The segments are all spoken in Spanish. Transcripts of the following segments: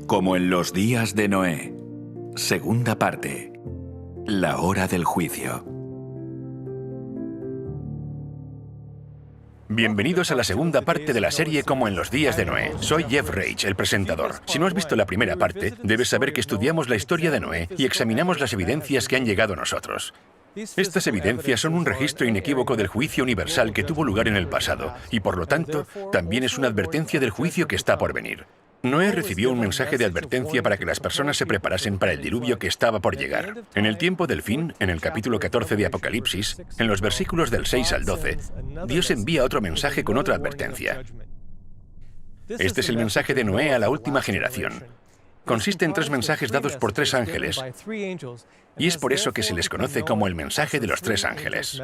Como en los días de Noé. Segunda parte. La hora del juicio. Bienvenidos a la segunda parte de la serie Como en los días de Noé. Soy Jeff Reich, el presentador. Si no has visto la primera parte, debes saber que estudiamos la historia de Noé y examinamos las evidencias que han llegado a nosotros. Estas evidencias son un registro inequívoco del juicio universal que tuvo lugar en el pasado y, por lo tanto, también es una advertencia del juicio que está por venir. Noé recibió un mensaje de advertencia para que las personas se preparasen para el diluvio que estaba por llegar. En el tiempo del fin, en el capítulo 14 de Apocalipsis, en los versículos del 6 al 12, Dios envía otro mensaje con otra advertencia. Este es el mensaje de Noé a la última generación. Consiste en 3 mensajes dados por 3 ángeles, y es por eso que se les conoce como el mensaje de los 3 ángeles.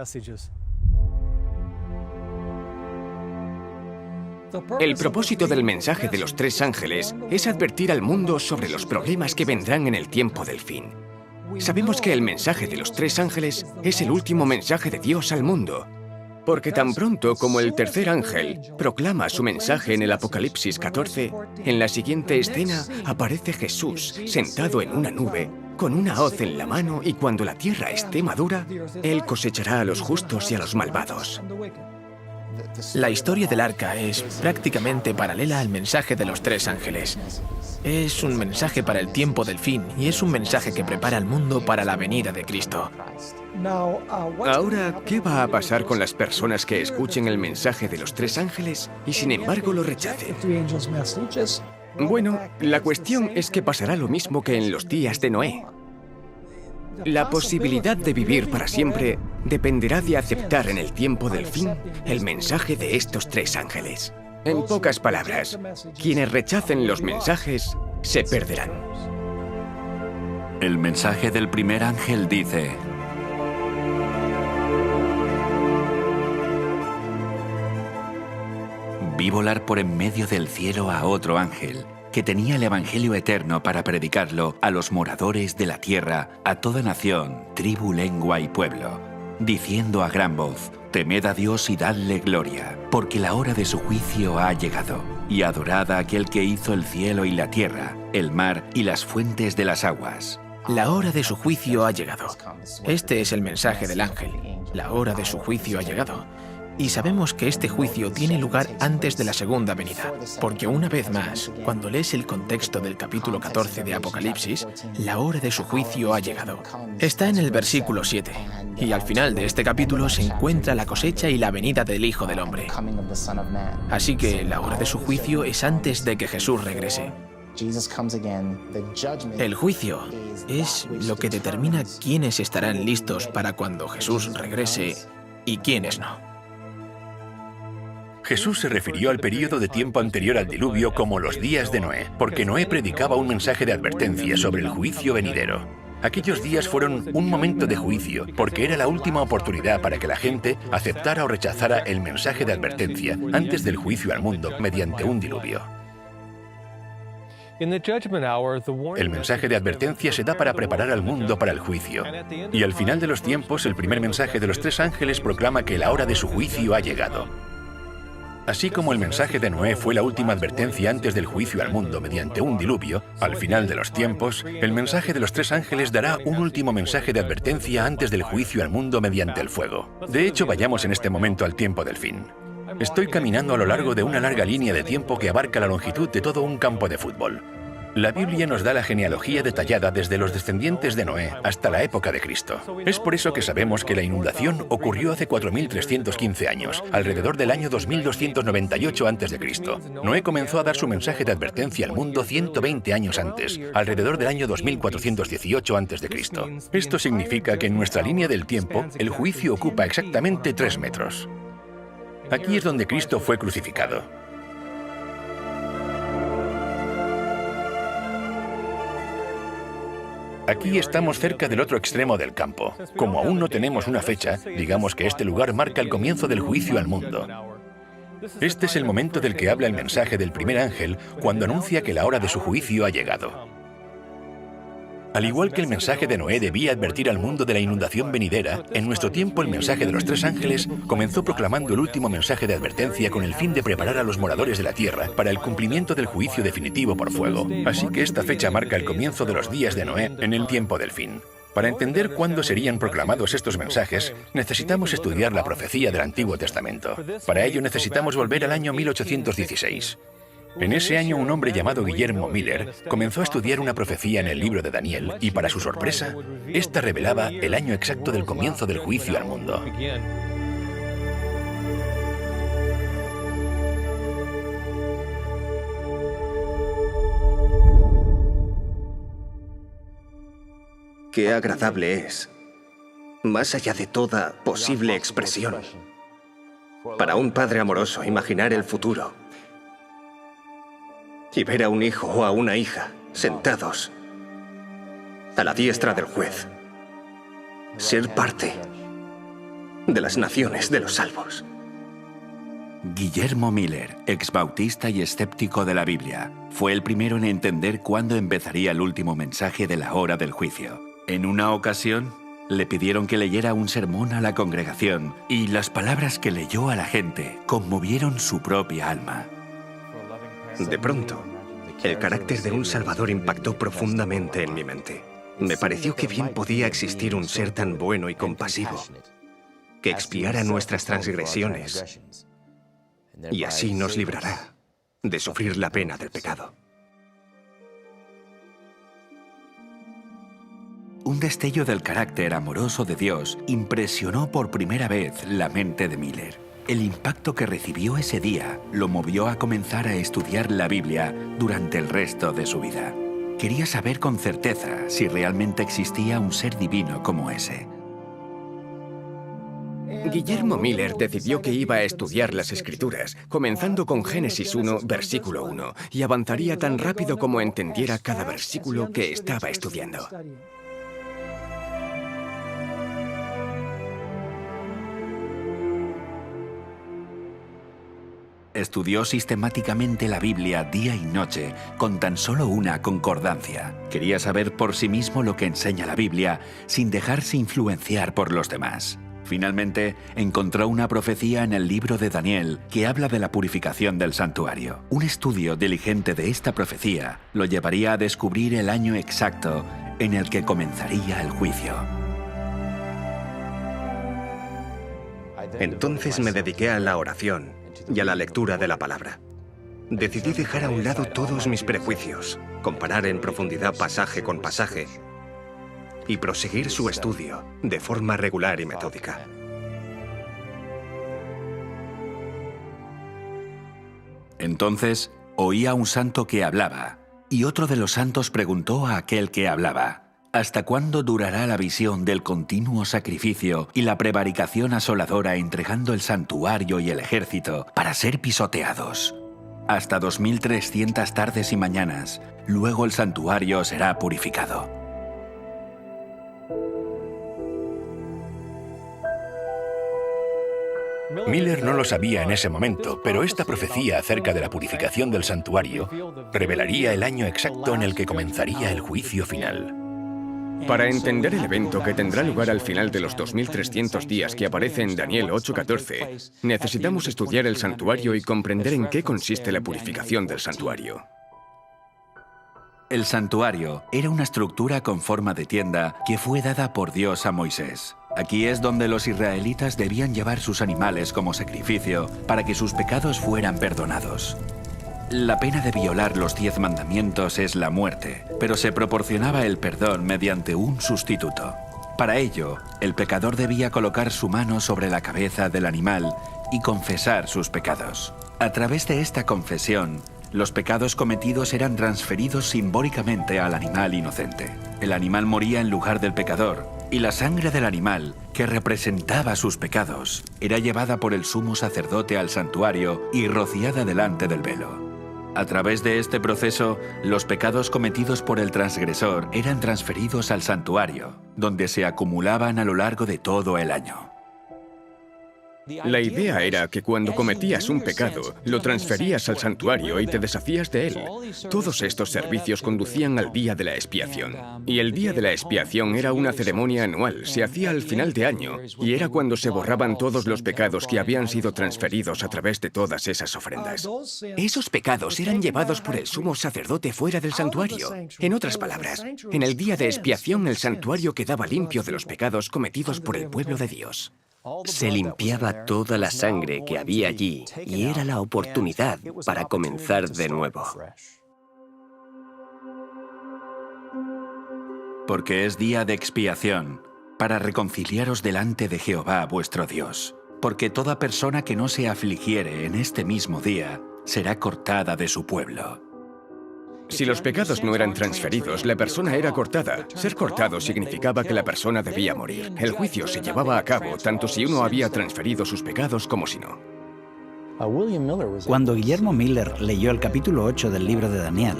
El propósito del mensaje de los 3 ángeles es advertir al mundo sobre los problemas que vendrán en el tiempo del fin. Sabemos que el mensaje de los 3 ángeles es el último mensaje de Dios al mundo, porque tan pronto como el tercer ángel proclama su mensaje en el Apocalipsis 14, en la siguiente escena aparece Jesús sentado en una nube, con una hoz en la mano, y cuando la tierra esté madura, Él cosechará a los justos y a los malvados. La historia del arca es prácticamente paralela al mensaje de los 3 ángeles. Es un mensaje para el tiempo del fin y es un mensaje que prepara al mundo para la venida de Cristo. Ahora, ¿qué va a pasar con las personas que escuchen el mensaje de los 3 ángeles y sin embargo lo rechacen? Bueno, la cuestión es que pasará lo mismo que en los días de Noé. La posibilidad de vivir para siempre dependerá de aceptar en el tiempo del fin el mensaje de estos 3 ángeles. En pocas palabras, quienes rechacen los mensajes se perderán. El mensaje del primer ángel dice: Vi volar por en medio del cielo a otro ángel, que tenía el Evangelio eterno para predicarlo a los moradores de la tierra, a toda nación, tribu, lengua y pueblo, diciendo a gran voz: Temed a Dios y dadle gloria, porque la hora de su juicio ha llegado, y adorad a aquel que hizo el cielo y la tierra, el mar y las fuentes de las aguas. La hora de su juicio ha llegado. Este es el mensaje del ángel. La hora de su juicio ha llegado. Y sabemos que este juicio tiene lugar antes de la segunda venida, porque una vez más, cuando lees el contexto del capítulo 14 de Apocalipsis, la hora de su juicio ha llegado. Está en el versículo 7, y al final de este capítulo se encuentra la cosecha y la venida del Hijo del Hombre. Así que la hora de su juicio es antes de que Jesús regrese. El juicio es lo que determina quiénes estarán listos para cuando Jesús regrese y quiénes no. Jesús se refirió al período de tiempo anterior al diluvio como los días de Noé, porque Noé predicaba un mensaje de advertencia sobre el juicio venidero. Aquellos días fueron un momento de juicio, porque era la última oportunidad para que la gente aceptara o rechazara el mensaje de advertencia antes del juicio al mundo mediante un diluvio. El mensaje de advertencia se da para preparar al mundo para el juicio. Y al final de los tiempos, el primer mensaje de los 3 ángeles proclama que la hora de su juicio ha llegado. Así como el mensaje de Noé fue la última advertencia antes del juicio al mundo mediante un diluvio, al final de los tiempos, el mensaje de los 3 ángeles dará un último mensaje de advertencia antes del juicio al mundo mediante el fuego. De hecho, vayamos en este momento al tiempo del fin. Estoy caminando a lo largo de una larga línea de tiempo que abarca la longitud de todo un campo de fútbol. La Biblia nos da la genealogía detallada desde los descendientes de Noé hasta la época de Cristo. Es por eso que sabemos que la inundación ocurrió hace 4.315 años, alrededor del año 2298 a.C. Noé comenzó a dar su mensaje de advertencia al mundo 120 años antes, alrededor del año 2418 a.C. Esto significa que en nuestra línea del tiempo, el juicio ocupa exactamente 3 metros. Aquí es donde Cristo fue crucificado. Aquí estamos cerca del otro extremo del campo. Como aún no tenemos una fecha, digamos que este lugar marca el comienzo del juicio al mundo. Este es el momento del que habla el mensaje del primer ángel cuando anuncia que la hora de su juicio ha llegado. Al igual que el mensaje de Noé debía advertir al mundo de la inundación venidera, en nuestro tiempo el mensaje de los tres ángeles comenzó proclamando el último mensaje de advertencia con el fin de preparar a los moradores de la tierra para el cumplimiento del juicio definitivo por fuego. Así que esta fecha marca el comienzo de los días de Noé en el tiempo del fin. Para entender cuándo serían proclamados estos mensajes, necesitamos estudiar la profecía del Antiguo Testamento. Para ello necesitamos volver al año 1816. En ese año, un hombre llamado Guillermo Miller comenzó a estudiar una profecía en el libro de Daniel y, para su sorpresa, esta revelaba el año exacto del comienzo del juicio al mundo. Qué agradable es, más allá de toda posible expresión, para un padre amoroso imaginar el futuro y ver a un hijo o a una hija sentados a la diestra del juez, ser parte de las naciones de los salvos. Guillermo Miller, exbautista y escéptico de la Biblia, fue el primero en entender cuándo empezaría el último mensaje de la hora del juicio. En una ocasión, le pidieron que leyera un sermón a la congregación y las palabras que leyó a la gente conmovieron su propia alma. De pronto, el carácter de un Salvador impactó profundamente en mi mente. Me pareció que bien podía existir un ser tan bueno y compasivo, que expiara nuestras transgresiones y así nos librará de sufrir la pena del pecado. Un destello del carácter amoroso de Dios impresionó por primera vez la mente de Miller. El impacto que recibió ese día lo movió a comenzar a estudiar la Biblia durante el resto de su vida. Quería saber con certeza si realmente existía un ser divino como ese. Guillermo Miller decidió que iba a estudiar las Escrituras, comenzando con Génesis 1, versículo 1, y avanzaría tan rápido como entendiera cada versículo que estaba estudiando. Estudió sistemáticamente la Biblia día y noche con tan solo una concordancia. Quería saber por sí mismo lo que enseña la Biblia sin dejarse influenciar por los demás. Finalmente, encontró una profecía en el libro de Daniel que habla de la purificación del santuario. Un estudio diligente de esta profecía lo llevaría a descubrir el año exacto en el que comenzaría el juicio. Entonces me dediqué a la oración y a la lectura de la palabra. Decidí dejar a un lado todos mis prejuicios, comparar en profundidad pasaje con pasaje y proseguir su estudio de forma regular y metódica. Entonces, oí a un santo que hablaba, y otro de los santos preguntó a aquel que hablaba: ¿hasta cuándo durará la visión del continuo sacrificio y la prevaricación asoladora entregando el santuario y el ejército para ser pisoteados? Hasta 2300 tardes y mañanas, luego el santuario será purificado. Miller no lo sabía en ese momento, pero esta profecía acerca de la purificación del santuario revelaría el año exacto en el que comenzaría el juicio final. Para entender el evento que tendrá lugar al final de los 2300 días que aparece en Daniel 8:14, necesitamos estudiar el santuario y comprender en qué consiste la purificación del santuario. El santuario era una estructura con forma de tienda que fue dada por Dios a Moisés. Aquí es donde los israelitas debían llevar sus animales como sacrificio para que sus pecados fueran perdonados. La pena de violar los 10 mandamientos es la muerte, pero se proporcionaba el perdón mediante un sustituto. Para ello, el pecador debía colocar su mano sobre la cabeza del animal y confesar sus pecados. A través de esta confesión, los pecados cometidos eran transferidos simbólicamente al animal inocente. El animal moría en lugar del pecador, y la sangre del animal, que representaba sus pecados, era llevada por el sumo sacerdote al santuario y rociada delante del velo. A través de este proceso, los pecados cometidos por el transgresor eran transferidos al santuario, donde se acumulaban a lo largo de todo el año. La idea era que cuando cometías un pecado, lo transferías al santuario y te deshacías de él. Todos estos servicios conducían al día de la expiación. Y el día de la expiación era una ceremonia anual, se hacía al final de año, y era cuando se borraban todos los pecados que habían sido transferidos a través de todas esas ofrendas. Esos pecados eran llevados por el sumo sacerdote fuera del santuario. En otras palabras, en el día de expiación el santuario quedaba limpio de los pecados cometidos por el pueblo de Dios. Se limpiaba toda la sangre que había allí y era la oportunidad para comenzar de nuevo. Porque es día de expiación, para reconciliaros delante de Jehová vuestro Dios. Porque toda persona que no se afligiere en este mismo día será cortada de su pueblo. Si los pecados no eran transferidos, la persona era cortada. Ser cortado significaba que la persona debía morir. El juicio se llevaba a cabo tanto si uno había transferido sus pecados como si no. Cuando Guillermo Miller leyó el capítulo 8 del libro de Daniel,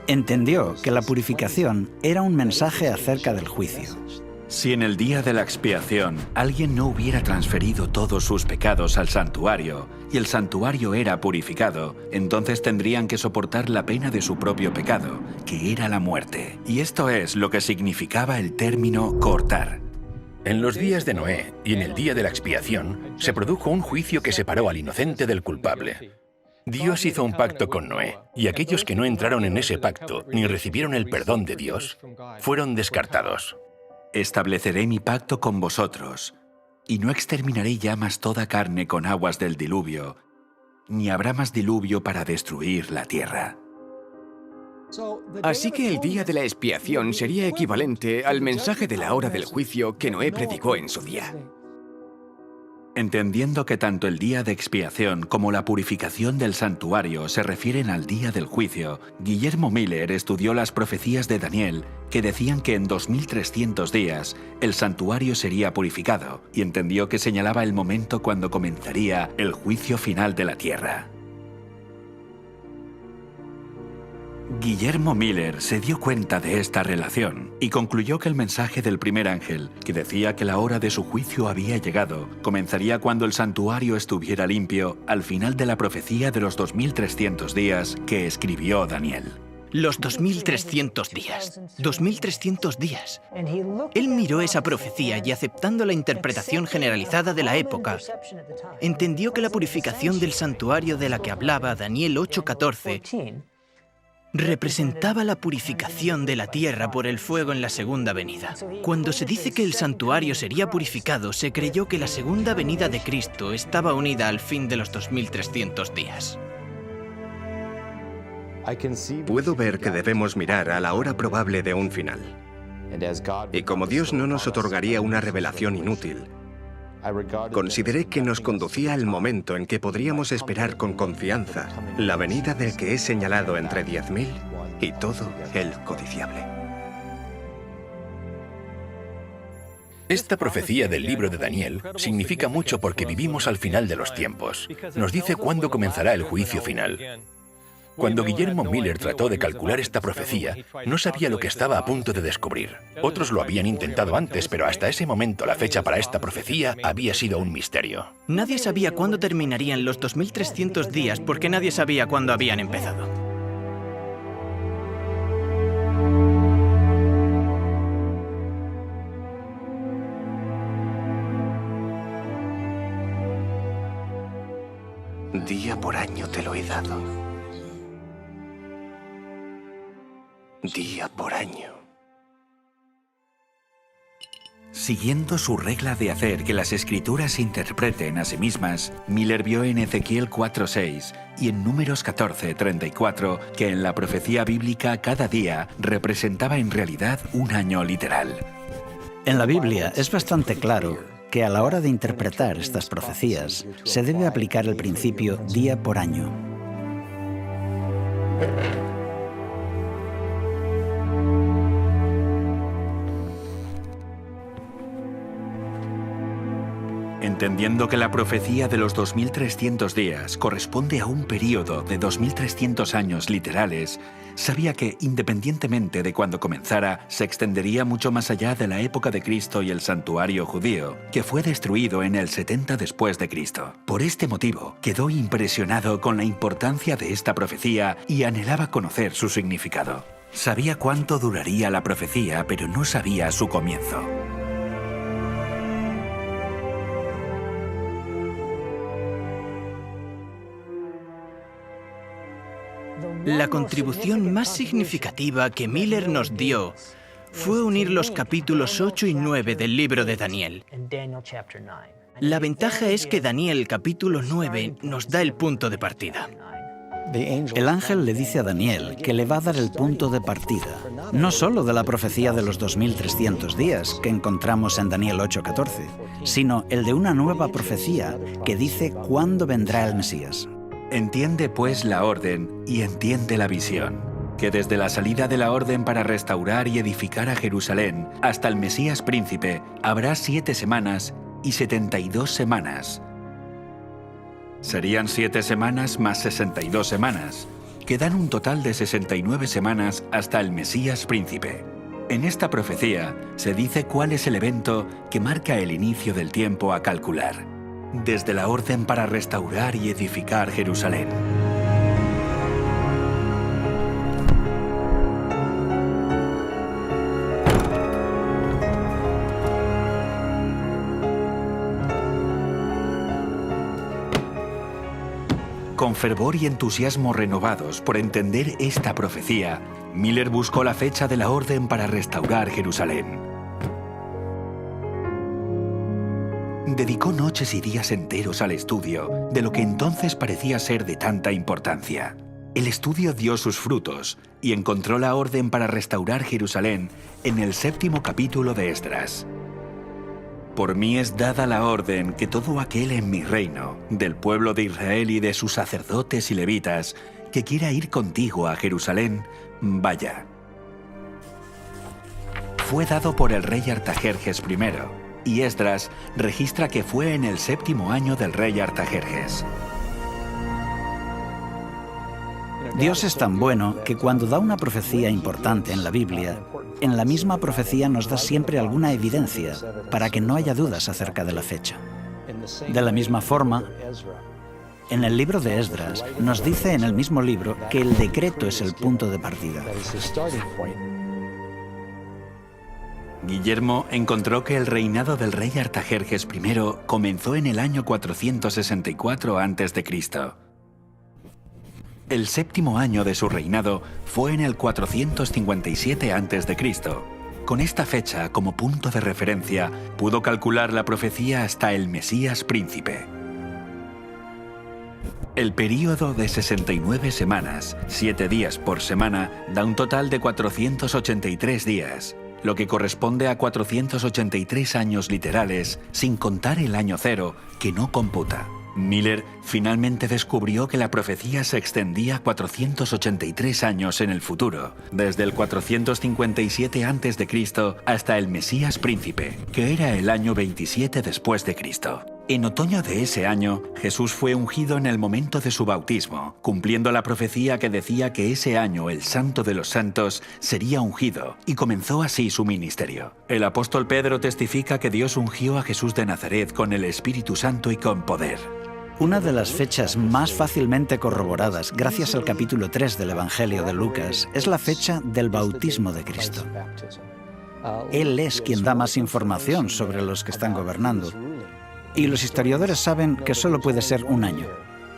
entendió que la purificación era un mensaje acerca del juicio. Si en el día de la expiación alguien no hubiera transferido todos sus pecados al santuario y el santuario era purificado, entonces tendrían que soportar la pena de su propio pecado, que era la muerte. Y esto es lo que significaba el término cortar. En los días de Noé y en el día de la expiación, se produjo un juicio que separó al inocente del culpable. Dios hizo un pacto con Noé, y aquellos que no entraron en ese pacto ni recibieron el perdón de Dios, fueron descartados. Estableceré mi pacto con vosotros, y no exterminaré ya más toda carne con aguas del diluvio, ni habrá más diluvio para destruir la tierra. Así que el día de la expiación sería equivalente al mensaje de la hora del juicio que Noé predicó en su día. Entendiendo que tanto el día de expiación como la purificación del santuario se refieren al día del juicio, Guillermo Miller estudió las profecías de Daniel que decían que en 2300 días el santuario sería purificado y entendió que señalaba el momento cuando comenzaría el juicio final de la tierra. Guillermo Miller se dio cuenta de esta relación y concluyó que el mensaje del primer ángel, que decía que la hora de su juicio había llegado, comenzaría cuando el santuario estuviera limpio al final de la profecía de los 2300 días que escribió Daniel. Los 2300 días. 2300 días. Él miró esa profecía y, aceptando la interpretación generalizada de la época, entendió que la purificación del santuario de la que hablaba Daniel 8:14 representaba la purificación de la tierra por el fuego en la segunda venida. Cuando se dice que el santuario sería purificado, se creyó que la segunda venida de Cristo estaba unida al fin de los 2300 días. Puedo ver que debemos mirar a la hora probable de un final. Y como Dios no nos otorgaría una revelación inútil, consideré que nos conducía al momento en que podríamos esperar con confianza la venida del que es señalado entre 10.000 y todo el codiciable. Esta profecía del libro de Daniel significa mucho porque vivimos al final de los tiempos. Nos dice cuándo comenzará el juicio final. Cuando Guillermo Miller trató de calcular esta profecía, no sabía lo que estaba a punto de descubrir. Otros lo habían intentado antes, pero hasta ese momento la fecha para esta profecía había sido un misterio. Nadie sabía cuándo terminarían los 2300 días porque nadie sabía cuándo habían empezado. Día por año te lo he dado. Día por año. Siguiendo su regla de hacer que las escrituras se interpreten a sí mismas, Miller vio en Ezequiel 4:6 y en Números 14:34 que en la profecía bíblica cada día representaba en realidad un año literal. En la Biblia es bastante claro que a la hora de interpretar estas profecías se debe aplicar el principio día por año. Entendiendo que la profecía de los 2300 días corresponde a un período de 2300 años literales, sabía que, independientemente de cuándo comenzara, se extendería mucho más allá de la época de Cristo y el santuario judío, que fue destruido en el 70 después de Cristo. Por este motivo, quedó impresionado con la importancia de esta profecía y anhelaba conocer su significado. Sabía cuánto duraría la profecía, pero no sabía su comienzo. La contribución más significativa que Miller nos dio fue unir los capítulos 8 y 9 del libro de Daniel. La ventaja es que Daniel capítulo 9 nos da el punto de partida. El ángel le dice a Daniel que le va a dar el punto de partida, no solo de la profecía de los 2300 días que encontramos en Daniel 8:14, sino el de una nueva profecía que dice cuándo vendrá el Mesías. Entiende pues la orden y entiende la visión, que desde la salida de la orden para restaurar y edificar a Jerusalén hasta el Mesías príncipe habrá 7 semanas y 72 semanas. Serían 7 semanas más 62 semanas, que dan un total de 69 semanas hasta el Mesías príncipe. En esta profecía se dice cuál es el evento que marca el inicio del tiempo a calcular, desde la orden para restaurar y edificar Jerusalén. Con fervor y entusiasmo renovados por entender esta profecía, Miller buscó la fecha de la orden para restaurar Jerusalén. Dedicó noches y días enteros al estudio de lo que entonces parecía ser de tanta importancia. El estudio dio sus frutos y encontró la orden para restaurar Jerusalén en el 7º capítulo de Esdras. Por mí es dada la orden que todo aquel en mi reino, del pueblo de Israel y de sus sacerdotes y levitas, que quiera ir contigo a Jerusalén, vaya. Fue dado por el rey Artajerjes I, y Esdras registra que fue en el 7º año del rey Artajerjes. Dios es tan bueno que cuando da una profecía importante en la Biblia, en la misma profecía nos da siempre alguna evidencia para que no haya dudas acerca de la fecha. De la misma forma, en el libro de Esdras nos dice en el mismo libro que el decreto es el punto de partida. Guillermo encontró que el reinado del rey Artajerjes I comenzó en el año 464 a.C. El 7º año de su reinado fue en el 457 a.C. Con esta fecha como punto de referencia, pudo calcular la profecía hasta el Mesías príncipe. El período de 69 semanas, 7 días por semana, da un total de 483 días, lo que corresponde a 483 años literales, sin contar el año cero, que no computa. Miller finalmente descubrió que la profecía se extendía 483 años en el futuro, desde el 457 a.C. hasta el Mesías príncipe, que era el año 27 después de Cristo. En otoño de ese año, Jesús fue ungido en el momento de su bautismo, cumpliendo la profecía que decía que ese año el Santo de los Santos sería ungido, y comenzó así su ministerio. El apóstol Pedro testifica que Dios ungió a Jesús de Nazaret con el Espíritu Santo y con poder. Una de las fechas más fácilmente corroboradas, gracias al capítulo 3 del Evangelio de Lucas, es la fecha del bautismo de Cristo. Él es quien da más información sobre los que están gobernando. Y los historiadores saben que solo puede ser un año.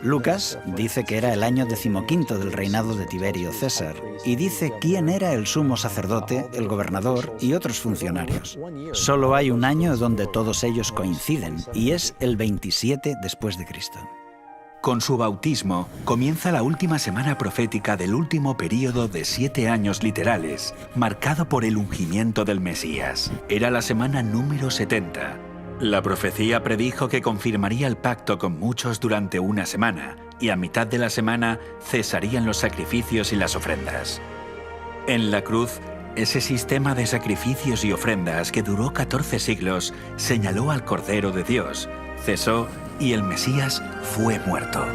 Lucas dice que era el año 15º del reinado de Tiberio César y dice quién era el sumo sacerdote, el gobernador y otros funcionarios. Solo hay un año donde todos ellos coinciden y es el 27 después de Cristo. Con su bautismo comienza la última semana profética del último período de 7 años literales, marcado por el ungimiento del Mesías. Era la semana número 70. La profecía predijo que confirmaría el pacto con muchos durante una semana, y a mitad de la semana cesarían los sacrificios y las ofrendas. En la cruz, ese sistema de sacrificios y ofrendas que duró 14 siglos señaló al Cordero de Dios, cesó y el Mesías fue muerto.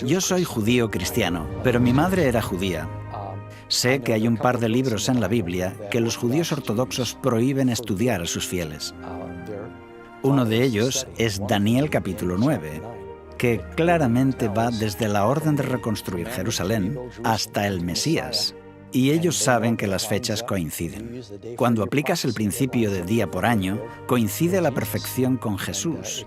Yo soy judío cristiano, pero mi madre era judía. Sé que hay un par de libros en la Biblia que los judíos ortodoxos prohíben estudiar a sus fieles. Uno de ellos es Daniel capítulo 9, que claramente va desde la orden de reconstruir Jerusalén hasta el Mesías. Y ellos saben que las fechas coinciden. Cuando aplicas el principio de día por año, coincide a la perfección con Jesús.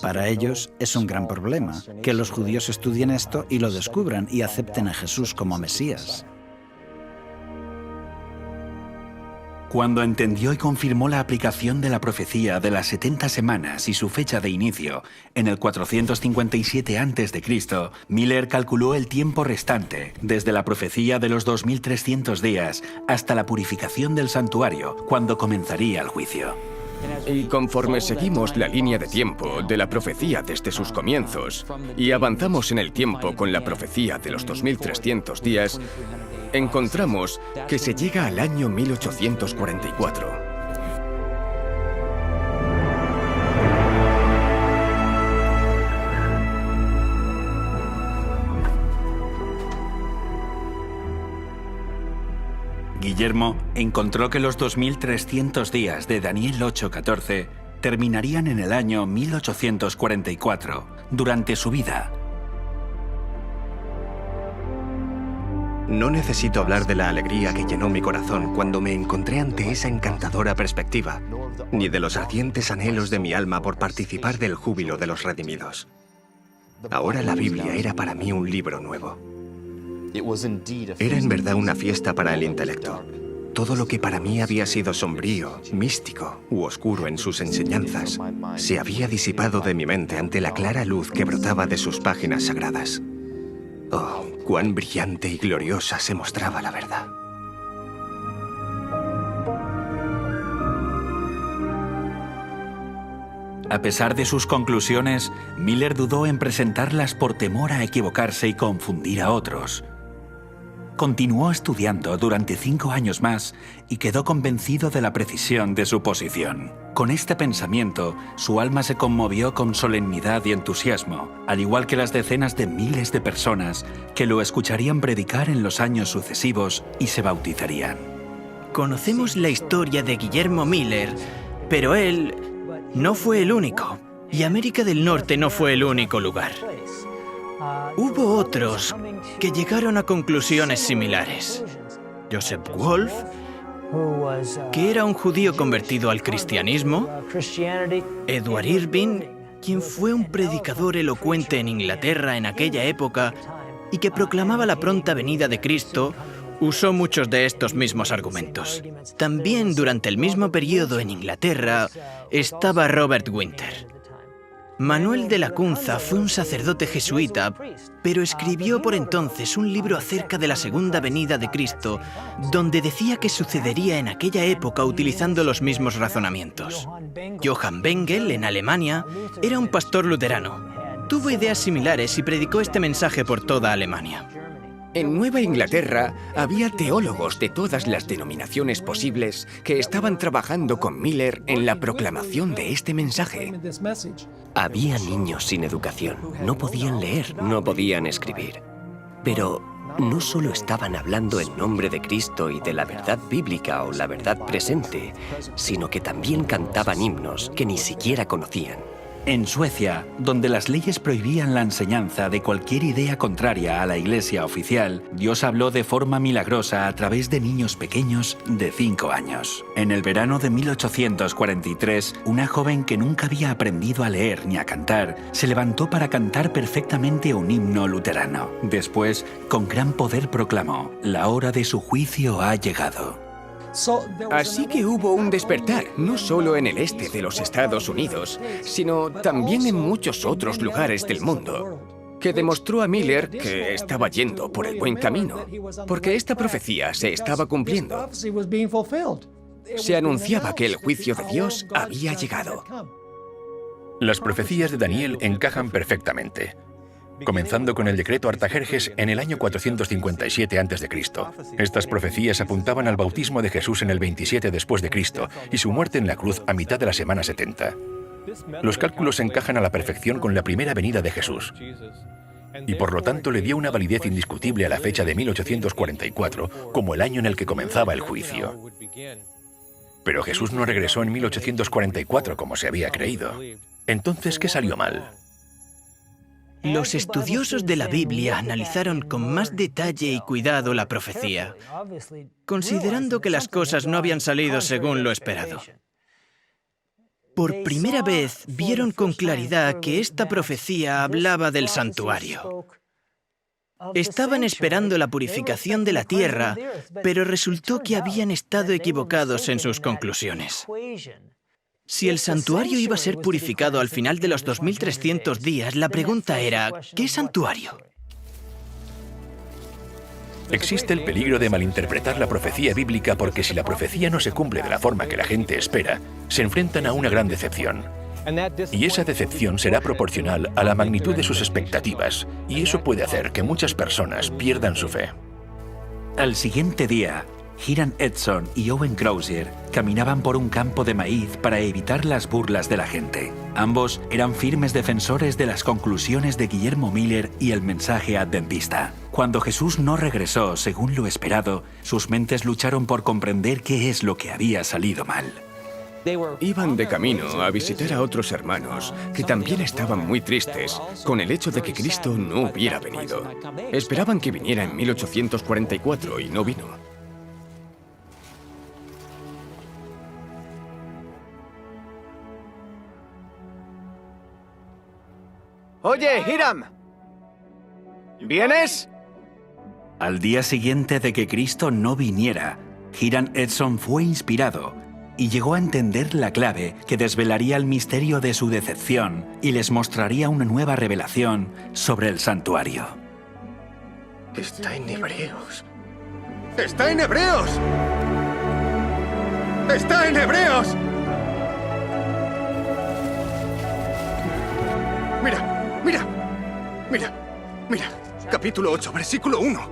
Para ellos es un gran problema que los judíos estudien esto y lo descubran y acepten a Jesús como Mesías. Cuando entendió y confirmó la aplicación de la profecía de las 70 semanas y su fecha de inicio, en el 457 a.C., Miller calculó el tiempo restante, desde la profecía de los 2300 días hasta la purificación del santuario, cuando comenzaría el juicio. Y conforme seguimos la línea de tiempo de la profecía desde sus comienzos y avanzamos en el tiempo con la profecía de los 2300 días, encontramos que se llega al año 1844. Guillermo encontró que los 2300 días de Daniel 8:14 terminarían en el año 1844, durante su vida. No necesito hablar de la alegría que llenó mi corazón cuando me encontré ante esa encantadora perspectiva, ni de los ardientes anhelos de mi alma por participar del júbilo de los redimidos. Ahora la Biblia era para mí un libro nuevo. Era en verdad una fiesta para el intelecto. Todo lo que para mí había sido sombrío, místico u oscuro en sus enseñanzas, se había disipado de mi mente ante la clara luz que brotaba de sus páginas sagradas. Oh, cuán brillante y gloriosa se mostraba la verdad. A pesar de sus conclusiones, Miller dudó en presentarlas por temor a equivocarse y confundir a otros. Continuó estudiando durante 5 años más y quedó convencido de la precisión de su posición. Con este pensamiento, su alma se conmovió con solemnidad y entusiasmo, al igual que las decenas de miles de personas que lo escucharían predicar en los años sucesivos y se bautizarían. Conocemos la historia de Guillermo Miller, pero él no fue el único, y América del Norte no fue el único lugar. Hubo otros que llegaron a conclusiones similares. Joseph Wolf, que era un judío convertido al cristianismo, Edward Irving, quien fue un predicador elocuente en Inglaterra en aquella época y que proclamaba la pronta venida de Cristo, usó muchos de estos mismos argumentos. También durante el mismo periodo en Inglaterra estaba Robert Winter. Manuel de Lacunza fue un sacerdote jesuita, pero escribió por entonces un libro acerca de la segunda venida de Cristo, donde decía que sucedería en aquella época utilizando los mismos razonamientos. Johann Bengel, en Alemania, era un pastor luterano. Tuvo ideas similares y predicó este mensaje por toda Alemania. En Nueva Inglaterra había teólogos de todas las denominaciones posibles que estaban trabajando con Miller en la proclamación de este mensaje. Había niños sin educación, no podían leer, no podían escribir. Pero no solo estaban hablando en nombre de Cristo y de la verdad bíblica o la verdad presente, sino que también cantaban himnos que ni siquiera conocían. En Suecia, donde las leyes prohibían la enseñanza de cualquier idea contraria a la Iglesia oficial, Dios habló de forma milagrosa a través de niños pequeños de 5 años. En el verano de 1843, una joven que nunca había aprendido a leer ni a cantar, se levantó para cantar perfectamente un himno luterano. Después, con gran poder proclamó: «La hora de su juicio ha llegado». Así que hubo un despertar, no solo en el este de los Estados Unidos, sino también en muchos otros lugares del mundo, que demostró a Miller que estaba yendo por el buen camino, porque esta profecía se estaba cumpliendo. Se anunciaba que el juicio de Dios había llegado. Las profecías de Daniel encajan perfectamente. comenzando con el decreto Artajerjes en el año 457 a.C. Estas profecías apuntaban al bautismo de Jesús en el 27 después de Cristo y su muerte en la cruz a mitad de la semana 70. Los cálculos encajan a la perfección con la primera venida de Jesús, y por lo tanto le dio una validez indiscutible a la fecha de 1844 como el año en el que comenzaba el juicio. Pero Jesús no regresó en 1844 como se había creído. Entonces, ¿qué salió mal? Los estudiosos de la Biblia analizaron con más detalle y cuidado la profecía, considerando que las cosas no habían salido según lo esperado. Por primera vez vieron con claridad que esta profecía hablaba del santuario. Estaban esperando la purificación de la tierra, pero resultó que habían estado equivocados en sus conclusiones. Si el santuario iba a ser purificado al final de los 2300 días, la pregunta era, ¿qué santuario? Existe el peligro de malinterpretar la profecía bíblica porque si la profecía no se cumple de la forma que la gente espera, se enfrentan a una gran decepción. Y esa decepción será proporcional a la magnitud de sus expectativas, y eso puede hacer que muchas personas pierdan su fe. Al siguiente día, Hiram Edson y Owen Crozier caminaban por un campo de maíz para evitar las burlas de la gente. Ambos eran firmes defensores de las conclusiones de Guillermo Miller y el mensaje adventista. Cuando Jesús no regresó según lo esperado, sus mentes lucharon por comprender qué es lo que había salido mal. Iban de camino a visitar a otros hermanos que también estaban muy tristes con el hecho de que Cristo no hubiera venido. Esperaban que viniera en 1844 y no vino. Oye, Hiram, ¿vienes? Al día siguiente de que Cristo no viniera, Hiram Edson fue inspirado y llegó a entender la clave que desvelaría el misterio de su decepción y les mostraría una nueva revelación sobre el santuario. Está en Hebreos. ¡Está en Hebreos! ¡Está en Hebreos! Mira. Capítulo 8, versículo 1.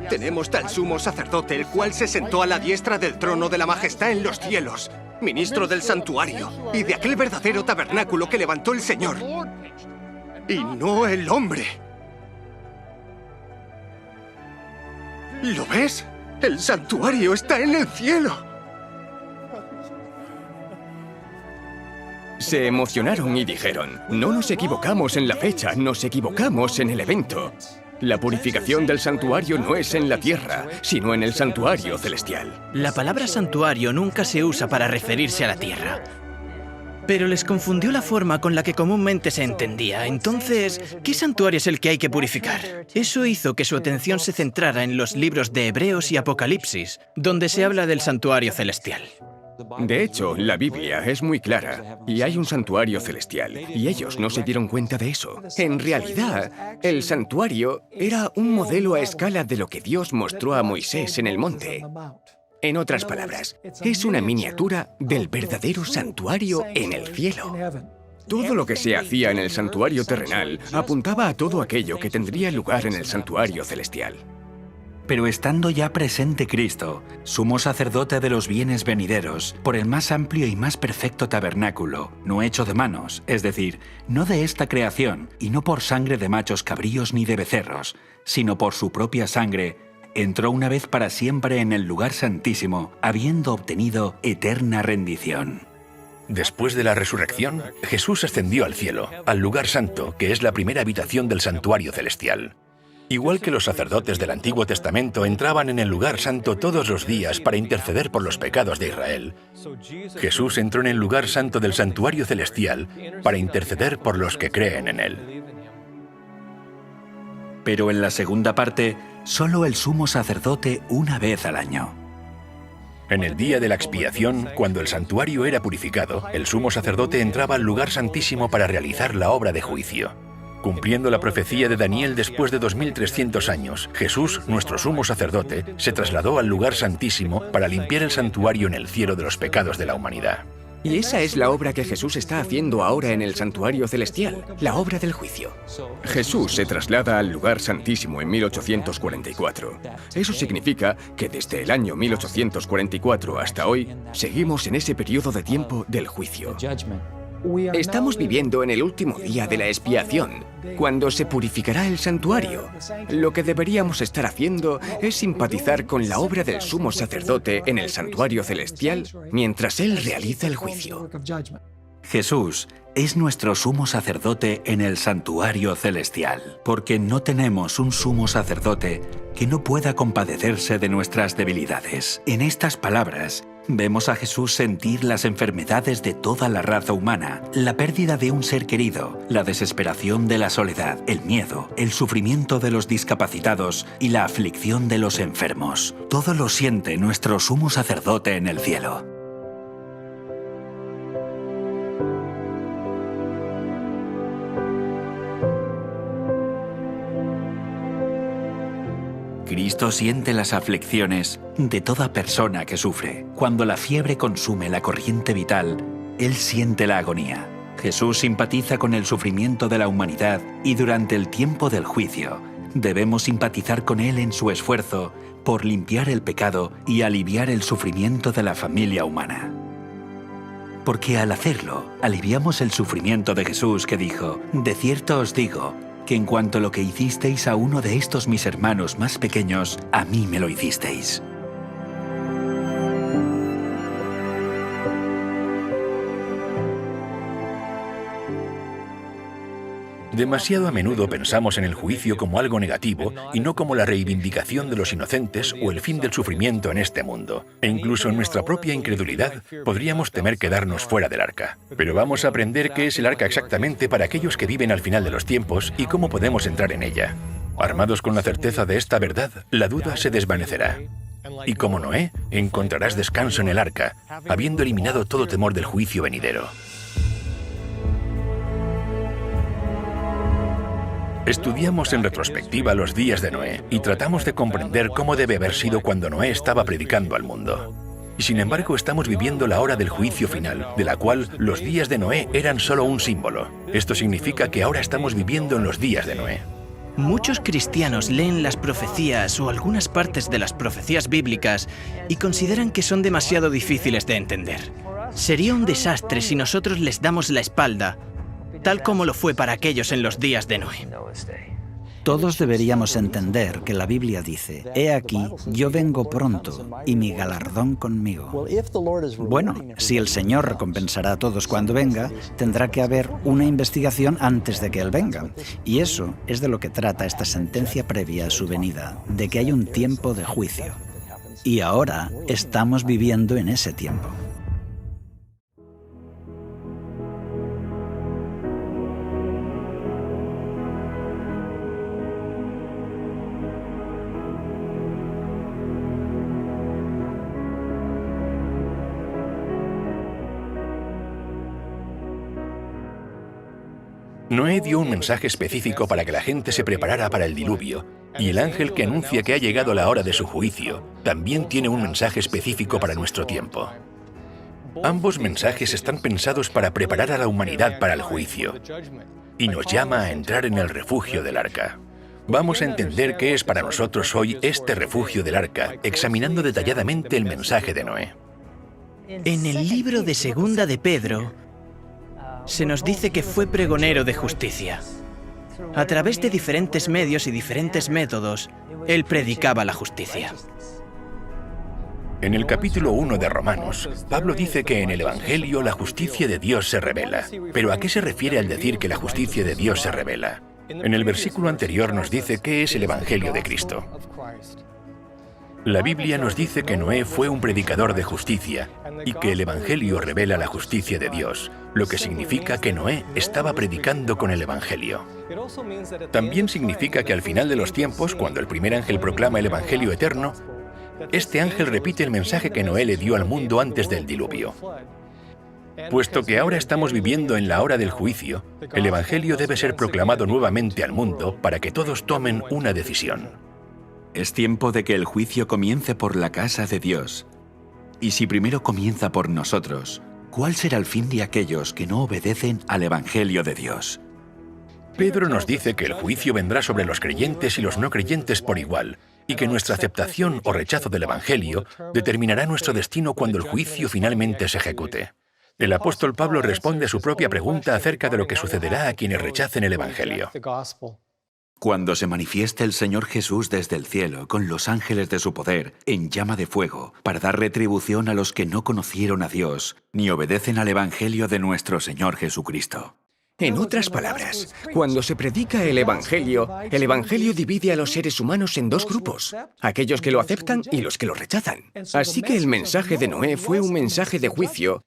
Tenemos tal sumo sacerdote, el cual se sentó a la diestra del trono de la majestad en los cielos, ministro del santuario y de aquel verdadero tabernáculo que levantó el Señor, y no el hombre. ¿Lo ves? El santuario está en el cielo. Se emocionaron y dijeron, no nos equivocamos en la fecha, nos equivocamos en el evento. La purificación del santuario no es en la tierra, sino en el santuario celestial. La palabra santuario nunca se usa para referirse a la tierra. Pero les confundió la forma con la que comúnmente se entendía. Entonces, ¿qué santuario es el que hay que purificar? Eso hizo que su atención se centrara en los libros de Hebreos y Apocalipsis, donde se habla del santuario celestial. De hecho, la Biblia es muy clara, y hay un santuario celestial, y ellos no se dieron cuenta de eso. En realidad, el santuario era un modelo a escala de lo que Dios mostró a Moisés en el monte. En otras palabras, es una miniatura del verdadero santuario en el cielo. Todo lo que se hacía en el santuario terrenal apuntaba a todo aquello que tendría lugar en el santuario celestial. Pero estando ya presente Cristo, sumo sacerdote de los bienes venideros, por el más amplio y más perfecto tabernáculo, no hecho de manos, es decir, no de esta creación, y no por sangre de machos cabríos ni de becerros, sino por su propia sangre, entró una vez para siempre en el lugar santísimo, habiendo obtenido eterna rendición. Después de la resurrección, Jesús ascendió al cielo, al lugar santo, que es la primera habitación del santuario celestial. Igual que los sacerdotes del Antiguo Testamento entraban en el lugar santo todos los días para interceder por los pecados de Israel, Jesús entró en el lugar santo del santuario celestial para interceder por los que creen en él. Pero en la segunda parte, solo el sumo sacerdote una vez al año. En el día de la expiación, cuando el santuario era purificado, el sumo sacerdote entraba al lugar santísimo para realizar la obra de juicio. Cumpliendo la profecía de Daniel después de 2300 años, Jesús, nuestro sumo sacerdote, se trasladó al lugar santísimo para limpiar el santuario en el cielo de los pecados de la humanidad. Y esa es la obra que Jesús está haciendo ahora en el santuario celestial, la obra del juicio. Jesús se traslada al lugar santísimo en 1844. Eso significa que desde el año 1844 hasta hoy, seguimos en ese periodo de tiempo del juicio. Estamos viviendo en el último día de la expiación, cuando se purificará el santuario. Lo que deberíamos estar haciendo es simpatizar con la obra del sumo sacerdote en el santuario celestial mientras él realiza el juicio. Jesús es nuestro sumo sacerdote en el santuario celestial, porque no tenemos un sumo sacerdote que no pueda compadecerse de nuestras debilidades. En estas palabras, vemos a Jesús sentir las enfermedades de toda la raza humana, la pérdida de un ser querido, la desesperación de la soledad, el miedo, el sufrimiento de los discapacitados y la aflicción de los enfermos. Todo lo siente nuestro sumo sacerdote en el cielo. Cristo siente las aflicciones de toda persona que sufre. Cuando la fiebre consume la corriente vital, Él siente la agonía. Jesús simpatiza con el sufrimiento de la humanidad y durante el tiempo del juicio debemos simpatizar con Él en su esfuerzo por limpiar el pecado y aliviar el sufrimiento de la familia humana. Porque al hacerlo, aliviamos el sufrimiento de Jesús que dijo: «De cierto os digo, que en cuanto lo que hicisteis a uno de estos mis hermanos más pequeños, a mí me lo hicisteis». Demasiado a menudo pensamos en el juicio como algo negativo y no como la reivindicación de los inocentes o el fin del sufrimiento en este mundo. E incluso en nuestra propia incredulidad podríamos temer quedarnos fuera del arca. Pero vamos a aprender qué es el arca exactamente para aquellos que viven al final de los tiempos y cómo podemos entrar en ella. Armados con la certeza de esta verdad, la duda se desvanecerá. Y como Noé, encontrarás descanso en el arca, habiendo eliminado todo temor del juicio venidero. Estudiamos en retrospectiva los días de Noé y tratamos de comprender cómo debe haber sido cuando Noé estaba predicando al mundo. Y sin embargo estamos viviendo la hora del juicio final, de la cual los días de Noé eran solo un símbolo. Esto significa que ahora estamos viviendo en los días de Noé. Muchos cristianos leen las profecías o algunas partes de las profecías bíblicas y consideran que son demasiado difíciles de entender. Sería un desastre si nosotros les damos la espalda, tal como lo fue para aquellos en los días de Noé. Todos deberíamos entender que la Biblia dice: «He aquí, yo vengo pronto, y mi galardón conmigo». Bueno, si el Señor recompensará a todos cuando venga, tendrá que haber una investigación antes de que Él venga. Y eso es de lo que trata esta sentencia previa a su venida, de que hay un tiempo de juicio. Y ahora estamos viviendo en ese tiempo. Noé dio un mensaje específico para que la gente se preparara para el diluvio, y el ángel que anuncia que ha llegado la hora de su juicio también tiene un mensaje específico para nuestro tiempo. Ambos mensajes están pensados para preparar a la humanidad para el juicio, y nos llama a entrar en el refugio del arca. Vamos a entender qué es para nosotros hoy este refugio del arca, examinando detalladamente el mensaje de Noé. En el libro de Segunda de Pedro, se nos dice que fue pregonero de justicia. A través de diferentes medios y diferentes métodos, él predicaba la justicia. En el capítulo 1 de Romanos, Pablo dice que en el Evangelio la justicia de Dios se revela. ¿Pero a qué se refiere al decir que la justicia de Dios se revela? En el versículo anterior nos dice qué es el Evangelio de Cristo. La Biblia nos dice que Noé fue un predicador de justicia y que el Evangelio revela la justicia de Dios, lo que significa que Noé estaba predicando con el Evangelio. También significa que al final de los tiempos, cuando el primer ángel proclama el Evangelio eterno, este ángel repite el mensaje que Noé le dio al mundo antes del diluvio. Puesto que ahora estamos viviendo en la hora del juicio, el Evangelio debe ser proclamado nuevamente al mundo para que todos tomen una decisión. Es tiempo de que el juicio comience por la casa de Dios. Y si primero comienza por nosotros, ¿Cuál será el fin de aquellos que no obedecen al Evangelio de Dios? Pedro nos dice que el juicio vendrá sobre los creyentes y los no creyentes por igual, y que nuestra aceptación o rechazo del Evangelio determinará nuestro destino cuando el juicio finalmente se ejecute. El apóstol Pablo responde a su propia pregunta acerca de lo que sucederá a quienes rechacen el Evangelio. Cuando se manifieste el Señor Jesús desde el cielo con los ángeles de su poder en llama de fuego para dar retribución a los que no conocieron a Dios ni obedecen al Evangelio de nuestro Señor Jesucristo. En otras palabras, cuando se predica el Evangelio divide a los seres humanos en dos grupos, aquellos que lo aceptan y los que lo rechazan. Así que el mensaje de Noé fue un mensaje de juicio,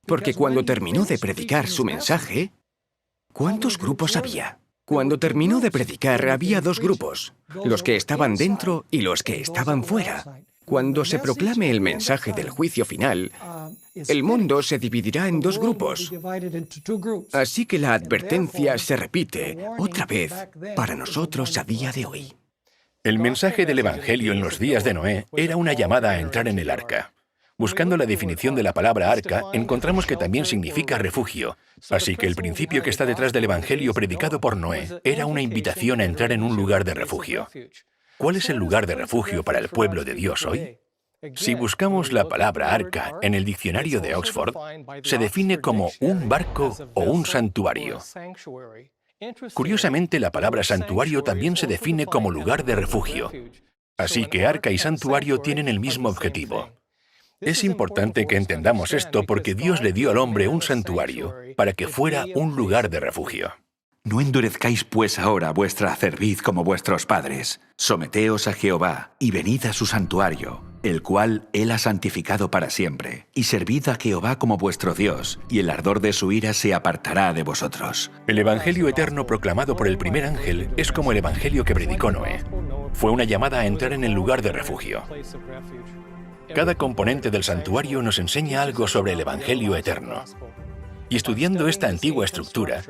porque cuando terminó de predicar su mensaje, ¿cuántos grupos había? Cuando terminó de predicar había dos grupos, los que estaban dentro y los que estaban fuera. Cuando se proclame el mensaje del juicio final, el mundo se dividirá en dos grupos. Así que la advertencia se repite otra vez para nosotros a día de hoy. El mensaje del Evangelio en los días de Noé era una llamada a entrar en el arca. Buscando la definición de la palabra arca, encontramos que también significa refugio. Así que el principio que está detrás del Evangelio predicado por Noé era una invitación a entrar en un lugar de refugio. ¿Cuál es el lugar de refugio para el pueblo de Dios hoy? Si buscamos la palabra arca en el diccionario de Oxford, se define como un barco o un santuario. Curiosamente, la palabra santuario también se define como lugar de refugio. Así que arca y santuario tienen el mismo objetivo. Es importante que entendamos esto porque Dios le dio al hombre un santuario para que fuera un lugar de refugio. No endurezcáis pues ahora vuestra cerviz como vuestros padres. Someteos a Jehová y venid a su santuario, el cual Él ha santificado para siempre. Y servid a Jehová como vuestro Dios, y el ardor de su ira se apartará de vosotros. El Evangelio eterno proclamado por el primer ángel es como el Evangelio que predicó Noé. Fue una llamada a entrar en el lugar de refugio. Cada componente del santuario nos enseña algo sobre el Evangelio eterno. Y estudiando esta antigua estructura,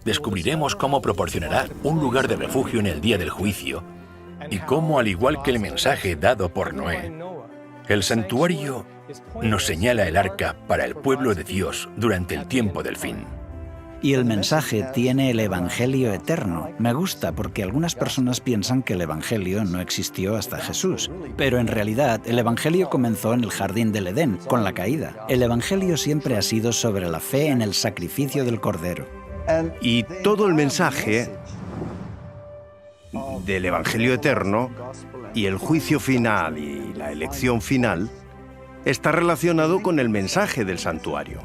descubriremos cómo proporcionará un lugar de refugio en el día del juicio y cómo, al igual que el mensaje dado por Noé, el santuario nos señala el arca para el pueblo de Dios durante el tiempo del fin. Y el mensaje tiene el Evangelio eterno. Me gusta porque algunas personas piensan que el Evangelio no existió hasta Jesús. Pero en realidad, el Evangelio comenzó en el jardín del Edén, con la caída. El Evangelio siempre ha sido sobre la fe en el sacrificio del Cordero. Y todo el mensaje del Evangelio eterno y el juicio final y la elección final está relacionado con el mensaje del santuario.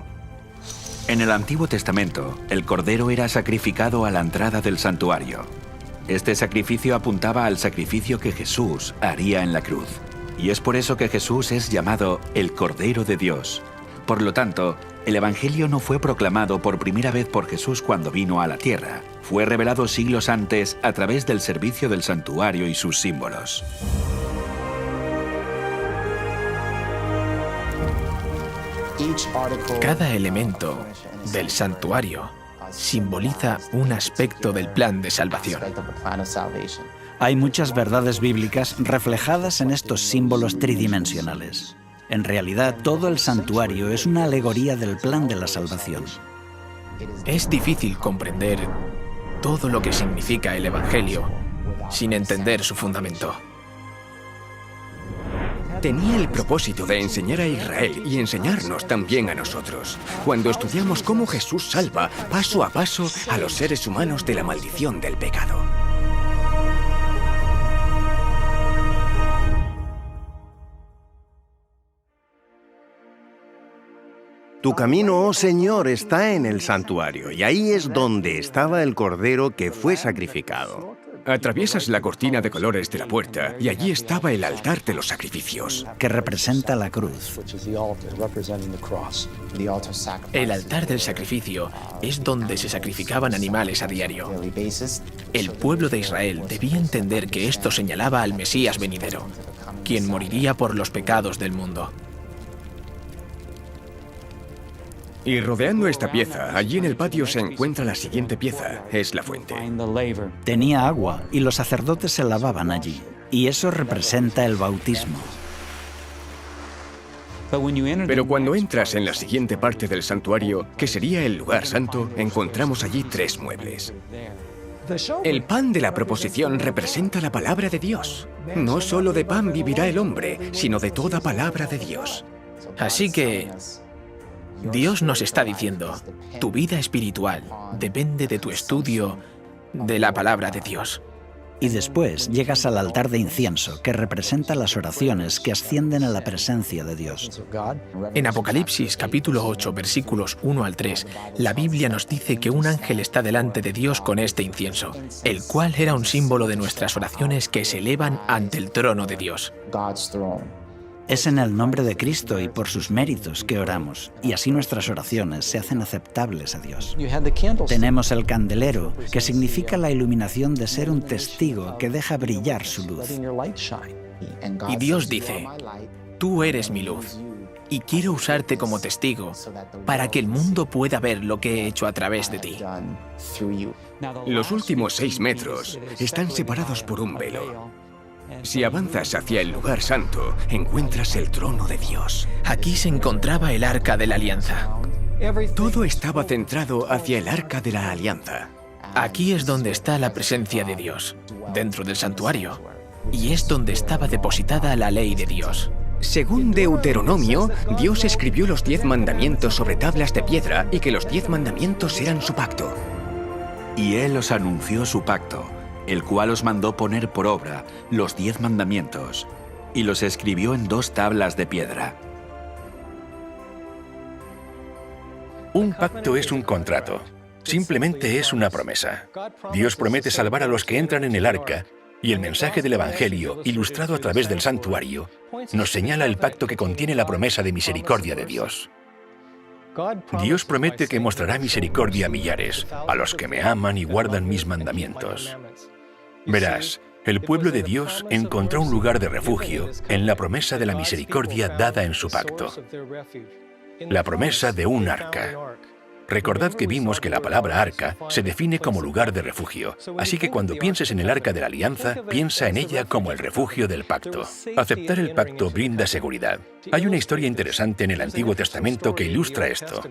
En el Antiguo Testamento, el cordero era sacrificado a la entrada del santuario. Este sacrificio apuntaba al sacrificio que Jesús haría en la cruz. Y es por eso que Jesús es llamado el Cordero de Dios. Por lo tanto, el Evangelio no fue proclamado por primera vez por Jesús cuando vino a la tierra. Fue revelado siglos antes a través del servicio del santuario y sus símbolos. Cada elemento del santuario simboliza un aspecto del plan de salvación. Hay muchas verdades bíblicas reflejadas en estos símbolos tridimensionales. En realidad, todo el santuario es una alegoría del plan de la salvación. Es difícil comprender todo lo que significa el Evangelio sin entender su fundamento. Tenía el propósito de enseñar a Israel y enseñarnos también a nosotros, cuando estudiamos cómo Jesús salva paso a paso a los seres humanos de la maldición del pecado. Tu camino, oh Señor, está en el santuario, y ahí es donde estaba el cordero que fue sacrificado. Atraviesas la cortina de colores de la puerta y allí estaba el altar de los sacrificios, que representa la cruz. El altar del sacrificio es donde se sacrificaban animales a diario. El pueblo de Israel debía entender que esto señalaba al Mesías venidero, quien moriría por los pecados del mundo. Y rodeando esta pieza, allí en el patio se encuentra la siguiente pieza, es la fuente. Tenía agua y los sacerdotes se lavaban allí. Y eso representa el bautismo. Pero cuando entras en la siguiente parte del santuario, que sería el lugar santo, encontramos allí 3 muebles. El pan de la proposición representa la palabra de Dios. No solo de pan vivirá el hombre, sino de toda palabra de Dios. Así que Dios nos está diciendo, tu vida espiritual depende de tu estudio de la palabra de Dios. Y después llegas al altar de incienso, que representa las oraciones que ascienden a la presencia de Dios. En Apocalipsis capítulo 8, versículos 1 al 3, la Biblia nos dice que un ángel está delante de Dios con este incienso, el cual era un símbolo de nuestras oraciones que se elevan ante el trono de Dios. Es en el nombre de Cristo y por sus méritos que oramos, y así nuestras oraciones se hacen aceptables a Dios. Tenemos el candelero, que significa la iluminación de ser un testigo que deja brillar su luz. Y Dios dice, tú eres mi luz, y quiero usarte como testigo para que el mundo pueda ver lo que he hecho a través de ti. Los últimos 6 metros están separados por un velo. Si avanzas hacia el lugar santo, encuentras el trono de Dios. Aquí se encontraba el Arca de la Alianza. Todo estaba centrado hacia el Arca de la Alianza. Aquí es donde está la presencia de Dios, dentro del santuario, y es donde estaba depositada la ley de Dios. Según Deuteronomio, Dios escribió los 10 mandamientos sobre tablas de piedra y que los 10 mandamientos eran su pacto. Y Él os anunció su pacto, el cual os mandó poner por obra los 10 mandamientos, y los escribió en 2 tablas de piedra. Un pacto es un contrato. Simplemente es una promesa. Dios promete salvar a los que entran en el arca, y el mensaje del Evangelio, ilustrado a través del santuario, nos señala el pacto que contiene la promesa de misericordia de Dios. Dios promete que mostrará misericordia a millares, a los que me aman y guardan mis mandamientos. Verás, el pueblo de Dios encontró un lugar de refugio en la promesa de la misericordia dada en su pacto. La promesa de un arca. Recordad que vimos que la palabra arca se define como lugar de refugio, así que cuando pienses en el arca de la alianza, piensa en ella como el refugio del pacto. Aceptar el pacto brinda seguridad. Hay una historia interesante en el Antiguo Testamento que ilustra esto.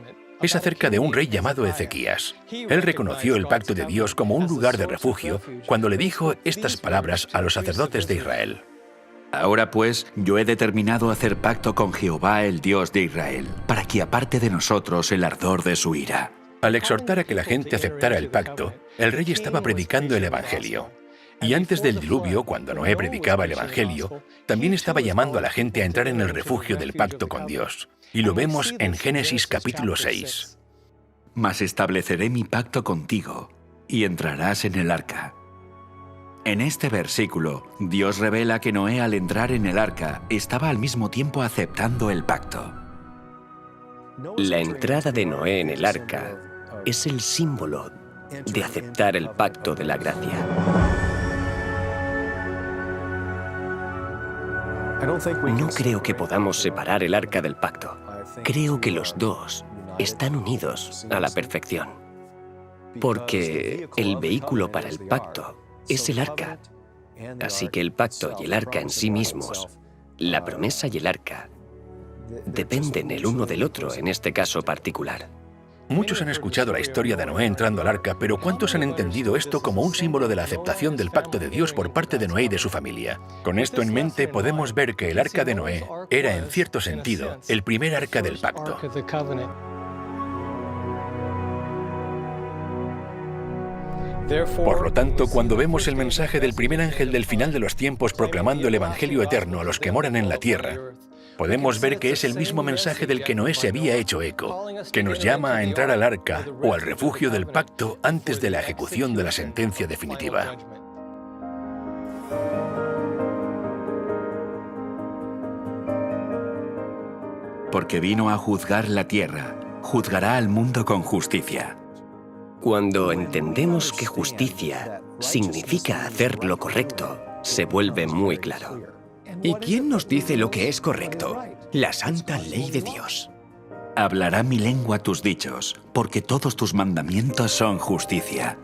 Es acerca de un rey llamado Ezequías. Él reconoció el pacto de Dios como un lugar de refugio cuando le dijo estas palabras a los sacerdotes de Israel. Ahora pues, yo he determinado hacer pacto con Jehová, el Dios de Israel, para que aparte de nosotros el ardor de su ira. Al exhortar a que la gente aceptara el pacto, el rey estaba predicando el Evangelio. Y antes del diluvio, cuando Noé predicaba el Evangelio, también estaba llamando a la gente a entrar en el refugio del pacto con Dios. Y lo vemos en Génesis capítulo 6. Mas estableceré mi pacto contigo, y entrarás en el arca. En este versículo, Dios revela que Noé, al entrar en el arca, estaba al mismo tiempo aceptando el pacto. La entrada de Noé en el arca es el símbolo de aceptar el pacto de la gracia. No creo que podamos separar el arca del pacto. Creo que los dos están unidos a la perfección. Porque el vehículo para el pacto es el arca. Así que el pacto y el arca en sí mismos, la promesa y el arca, dependen el uno del otro en este caso particular. Muchos han escuchado la historia de Noé entrando al arca, pero ¿cuántos han entendido esto como un símbolo de la aceptación del pacto de Dios por parte de Noé y de su familia? Con esto en mente podemos ver que el arca de Noé era, en cierto sentido, el primer arca del pacto. Por lo tanto, cuando vemos el mensaje del primer ángel del final de los tiempos proclamando el Evangelio eterno a los que moran en la tierra, podemos ver que es el mismo mensaje del que Noé se había hecho eco, que nos llama a entrar al arca o al refugio del pacto antes de la ejecución de la sentencia definitiva. Porque vino a juzgar la tierra, juzgará al mundo con justicia. Cuando entendemos que justicia significa hacer lo correcto, se vuelve muy claro. ¿Y quién nos dice lo que es correcto? La santa ley de Dios. Hablará mi lengua tus dichos, porque todos tus mandamientos son justicia.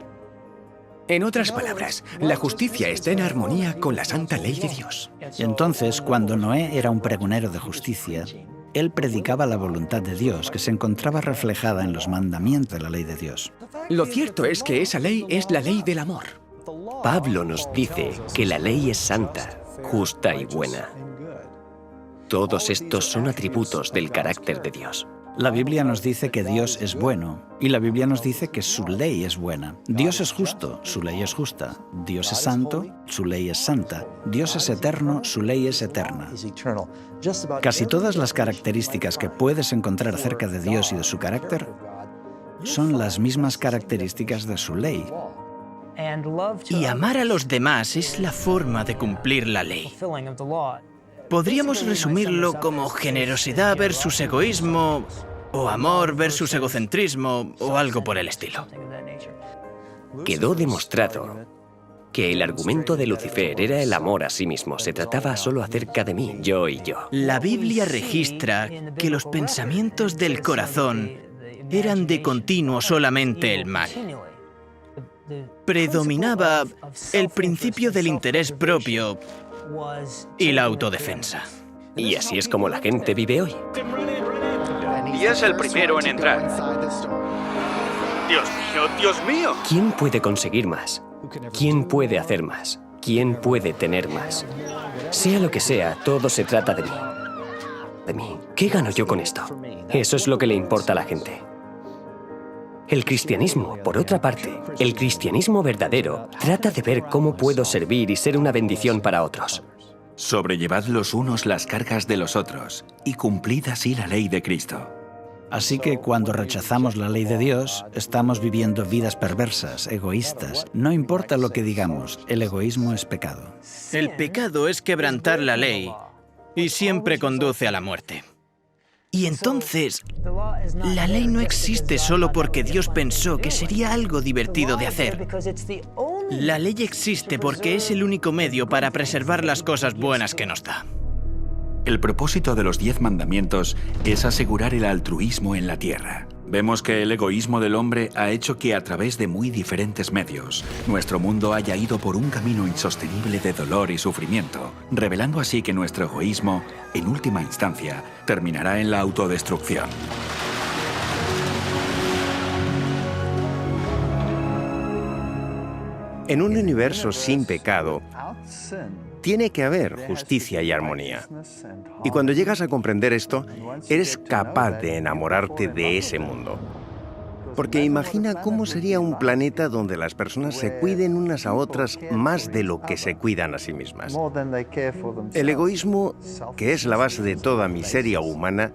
En otras palabras, la justicia está en armonía con la santa ley de Dios. Y entonces, cuando Noé era un pregonero de justicia, Él predicaba la voluntad de Dios, que se encontraba reflejada en los mandamientos de la ley de Dios. Lo cierto es que esa ley es la ley del amor. Pablo nos dice que la ley es santa, justa y buena. Todos estos son atributos del carácter de Dios. La Biblia nos dice que Dios es bueno, y la Biblia nos dice que su ley es buena. Dios es justo, su ley es justa. Dios es santo, su ley es santa. Dios es eterno, su ley es eterna. Casi todas las características que puedes encontrar acerca de Dios y de su carácter son las mismas características de su ley. Y amar a los demás es la forma de cumplir la ley. Podríamos resumirlo como generosidad versus egoísmo, o amor versus egocentrismo, o algo por el estilo. Quedó demostrado que el argumento de Lucifer era el amor a sí mismo. Se trataba solo acerca de mí, yo y yo. La Biblia registra que los pensamientos del corazón eran de continuo solamente el mal. Predominaba el principio del interés propio y la autodefensa. Y así es como la gente vive hoy. Y es el primero en entrar. ¡Dios mío, Dios mío! ¿Quién puede conseguir más? ¿Quién puede hacer más? ¿Quién puede tener más? Sea lo que sea, todo se trata de mí. De mí. ¿Qué gano yo con esto? Eso es lo que le importa a la gente. El cristianismo, por otra parte, el cristianismo verdadero, trata de ver cómo puedo servir y ser una bendición para otros. Sobrellevad los unos las cargas de los otros, y cumplid así la ley de Cristo. Así que cuando rechazamos la ley de Dios, estamos viviendo vidas perversas, egoístas. No importa lo que digamos, el egoísmo es pecado. El pecado es quebrantar la ley y siempre conduce a la muerte. Y entonces, la ley no existe solo porque Dios pensó que sería algo divertido de hacer. La ley existe porque es el único medio para preservar las cosas buenas que nos da. El propósito de los 10 mandamientos es asegurar el altruismo en la tierra. Vemos que el egoísmo del hombre ha hecho que a través de muy diferentes medios, nuestro mundo haya ido por un camino insostenible de dolor y sufrimiento, revelando así que nuestro egoísmo, en última instancia, terminará en la autodestrucción. En un universo sin pecado, tiene que haber justicia y armonía. Y cuando llegas a comprender esto, eres capaz de enamorarte de ese mundo. Porque imagina cómo sería un planeta donde las personas se cuiden unas a otras más de lo que se cuidan a sí mismas. El egoísmo, que es la base de toda miseria humana,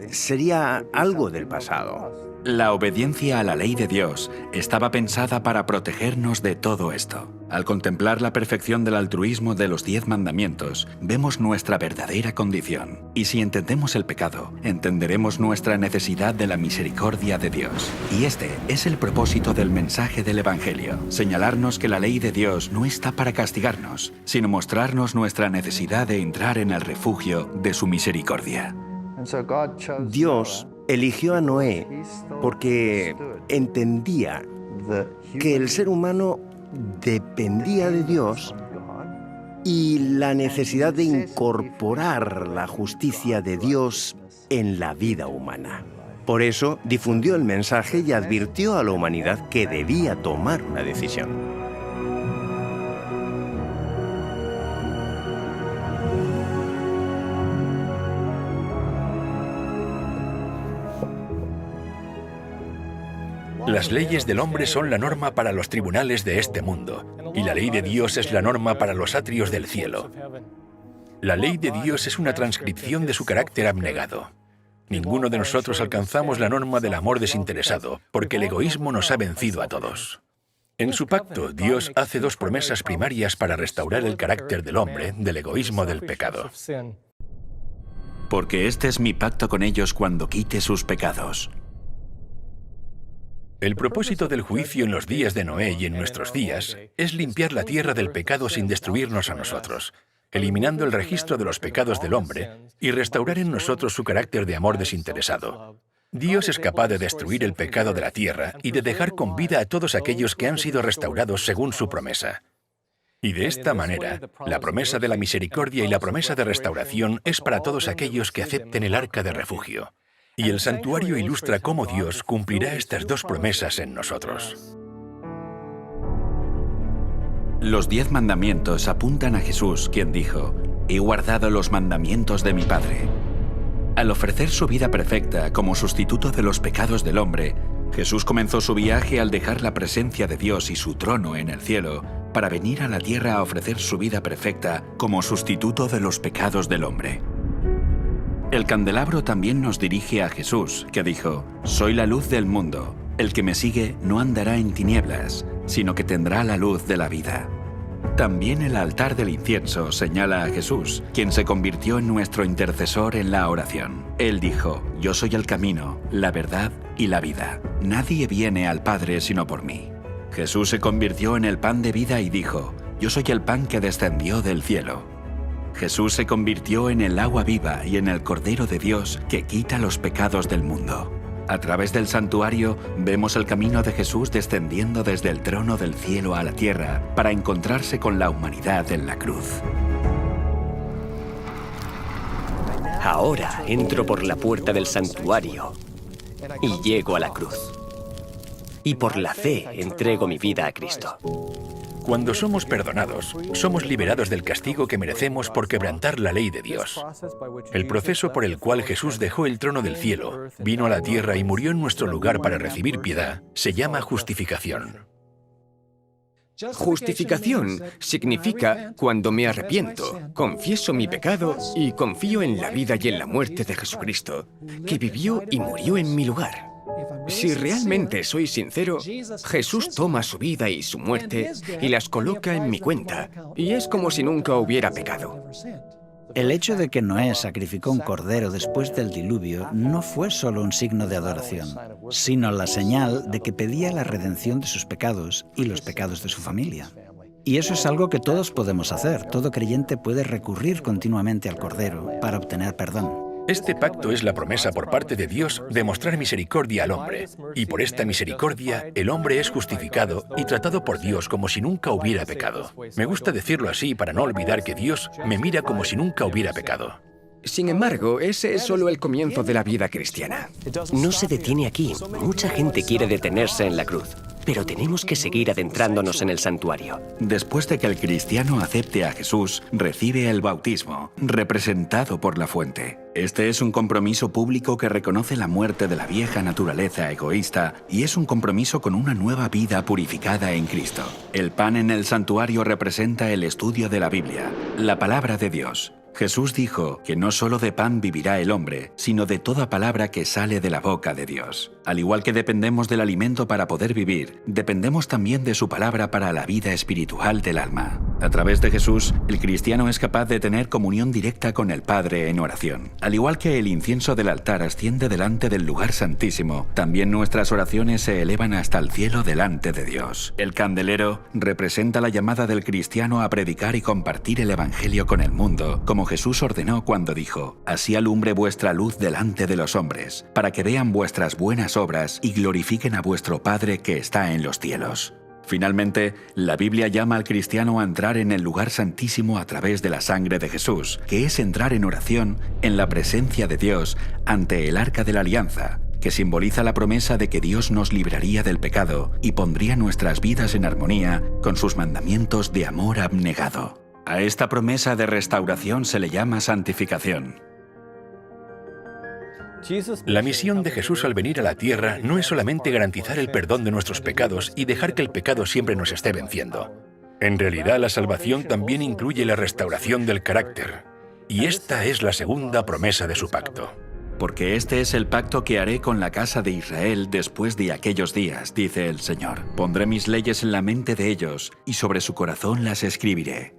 sería algo del pasado. La obediencia a la ley de Dios estaba pensada para protegernos de todo esto. Al contemplar la perfección del altruismo de los 10 mandamientos, vemos nuestra verdadera condición. Y si entendemos el pecado, entenderemos nuestra necesidad de la misericordia de Dios. Y este es el propósito del mensaje del Evangelio: señalarnos que la ley de Dios no está para castigarnos, sino mostrarnos nuestra necesidad de entrar en el refugio de su misericordia. Dios eligió a Noé porque entendía que el ser humano dependía de Dios y la necesidad de incorporar la justicia de Dios en la vida humana. Por eso difundió el mensaje y advirtió a la humanidad que debía tomar una decisión. Las leyes del hombre son la norma para los tribunales de este mundo, y la ley de Dios es la norma para los atrios del cielo. La ley de Dios es una transcripción de su carácter abnegado. Ninguno de nosotros alcanzamos la norma del amor desinteresado, porque el egoísmo nos ha vencido a todos. En su pacto, Dios hace 2 promesas primarias para restaurar el carácter del hombre del egoísmo del pecado. Porque este es mi pacto con ellos cuando quite sus pecados. El propósito del juicio en los días de Noé y en nuestros días es limpiar la tierra del pecado sin destruirnos a nosotros, eliminando el registro de los pecados del hombre y restaurar en nosotros su carácter de amor desinteresado. Dios es capaz de destruir el pecado de la tierra y de dejar con vida a todos aquellos que han sido restaurados según su promesa. Y de esta manera, la promesa de la misericordia y la promesa de restauración es para todos aquellos que acepten el arca de refugio. Y el santuario ilustra cómo Dios cumplirá estas dos promesas en nosotros. Los 10 mandamientos apuntan a Jesús, quien dijo: «He guardado los mandamientos de mi Padre». Al ofrecer su vida perfecta como sustituto de los pecados del hombre, Jesús comenzó su viaje al dejar la presencia de Dios y su trono en el cielo para venir a la tierra a ofrecer su vida perfecta como sustituto de los pecados del hombre. El candelabro también nos dirige a Jesús, que dijo: «Soy la luz del mundo. El que me sigue no andará en tinieblas, sino que tendrá la luz de la vida». También el altar del incienso señala a Jesús, quien se convirtió en nuestro intercesor en la oración. Él dijo: «Yo soy el camino, la verdad y la vida. Nadie viene al Padre sino por mí». Jesús se convirtió en el pan de vida y dijo: «Yo soy el pan que descendió del cielo». Jesús se convirtió en el agua viva y en el Cordero de Dios que quita los pecados del mundo. A través del santuario vemos el camino de Jesús descendiendo desde el trono del cielo a la tierra para encontrarse con la humanidad en la cruz. Ahora entro por la puerta del santuario y llego a la cruz. Y por la fe entrego mi vida a Cristo. Cuando somos perdonados, somos liberados del castigo que merecemos por quebrantar la ley de Dios. El proceso por el cual Jesús dejó el trono del cielo, vino a la tierra y murió en nuestro lugar para recibir piedad, se llama justificación. Justificación significa cuando me arrepiento, confieso mi pecado y confío en la vida y en la muerte de Jesucristo, que vivió y murió en mi lugar. Si realmente soy sincero, Jesús toma su vida y su muerte y las coloca en mi cuenta, y es como si nunca hubiera pecado. El hecho de que Noé sacrificó un cordero después del diluvio no fue solo un signo de adoración, sino la señal de que pedía la redención de sus pecados y los pecados de su familia. Y eso es algo que todos podemos hacer. Todo creyente puede recurrir continuamente al cordero para obtener perdón. Este pacto es la promesa por parte de Dios de mostrar misericordia al hombre, y por esta misericordia el hombre es justificado y tratado por Dios como si nunca hubiera pecado. Me gusta decirlo así para no olvidar que Dios me mira como si nunca hubiera pecado. Sin embargo, ese es solo el comienzo de la vida cristiana. No se detiene aquí. Mucha gente quiere detenerse en la cruz. Pero tenemos que seguir adentrándonos en el santuario. Después de que el cristiano acepte a Jesús, recibe el bautismo, representado por la fuente. Este es un compromiso público que reconoce la muerte de la vieja naturaleza egoísta y es un compromiso con una nueva vida purificada en Cristo. El pan en el santuario representa el estudio de la Biblia, la palabra de Dios. Jesús dijo que no solo de pan vivirá el hombre, sino de toda palabra que sale de la boca de Dios. Al igual que dependemos del alimento para poder vivir, dependemos también de su palabra para la vida espiritual del alma. A través de Jesús, el cristiano es capaz de tener comunión directa con el Padre en oración. Al igual que el incienso del altar asciende delante del lugar santísimo, también nuestras oraciones se elevan hasta el cielo delante de Dios. El candelero representa la llamada del cristiano a predicar y compartir el Evangelio con el mundo, como Jesús ordenó cuando dijo: «Así alumbre vuestra luz delante de los hombres, para que vean vuestras buenas obras y glorifiquen a vuestro Padre que está en los cielos». Finalmente, la Biblia llama al cristiano a entrar en el lugar santísimo a través de la sangre de Jesús, que es entrar en oración en la presencia de Dios ante el arca de la alianza, que simboliza la promesa de que Dios nos libraría del pecado y pondría nuestras vidas en armonía con sus mandamientos de amor abnegado. A esta promesa de restauración se le llama santificación. La misión de Jesús al venir a la tierra no es solamente garantizar el perdón de nuestros pecados y dejar que el pecado siempre nos esté venciendo. En realidad, la salvación también incluye la restauración del carácter. Y esta es la segunda promesa de su pacto. Porque este es el pacto que haré con la casa de Israel después de aquellos días, dice el Señor. Pondré mis leyes en la mente de ellos y sobre su corazón las escribiré.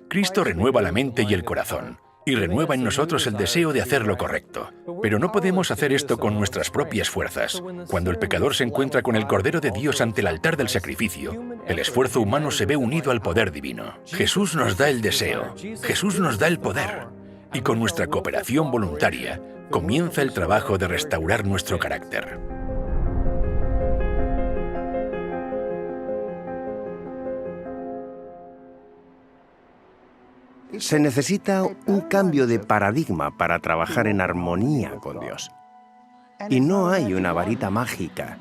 Cristo renueva la mente y el corazón, y renueva en nosotros el deseo de hacer lo correcto. Pero no podemos hacer esto con nuestras propias fuerzas. Cuando el pecador se encuentra con el Cordero de Dios ante el altar del sacrificio, el esfuerzo humano se ve unido al poder divino. Jesús nos da el deseo, Jesús nos da el poder, y con nuestra cooperación voluntaria, comienza el trabajo de restaurar nuestro carácter. Se necesita un cambio de paradigma para trabajar en armonía con Dios. Y no hay una varita mágica.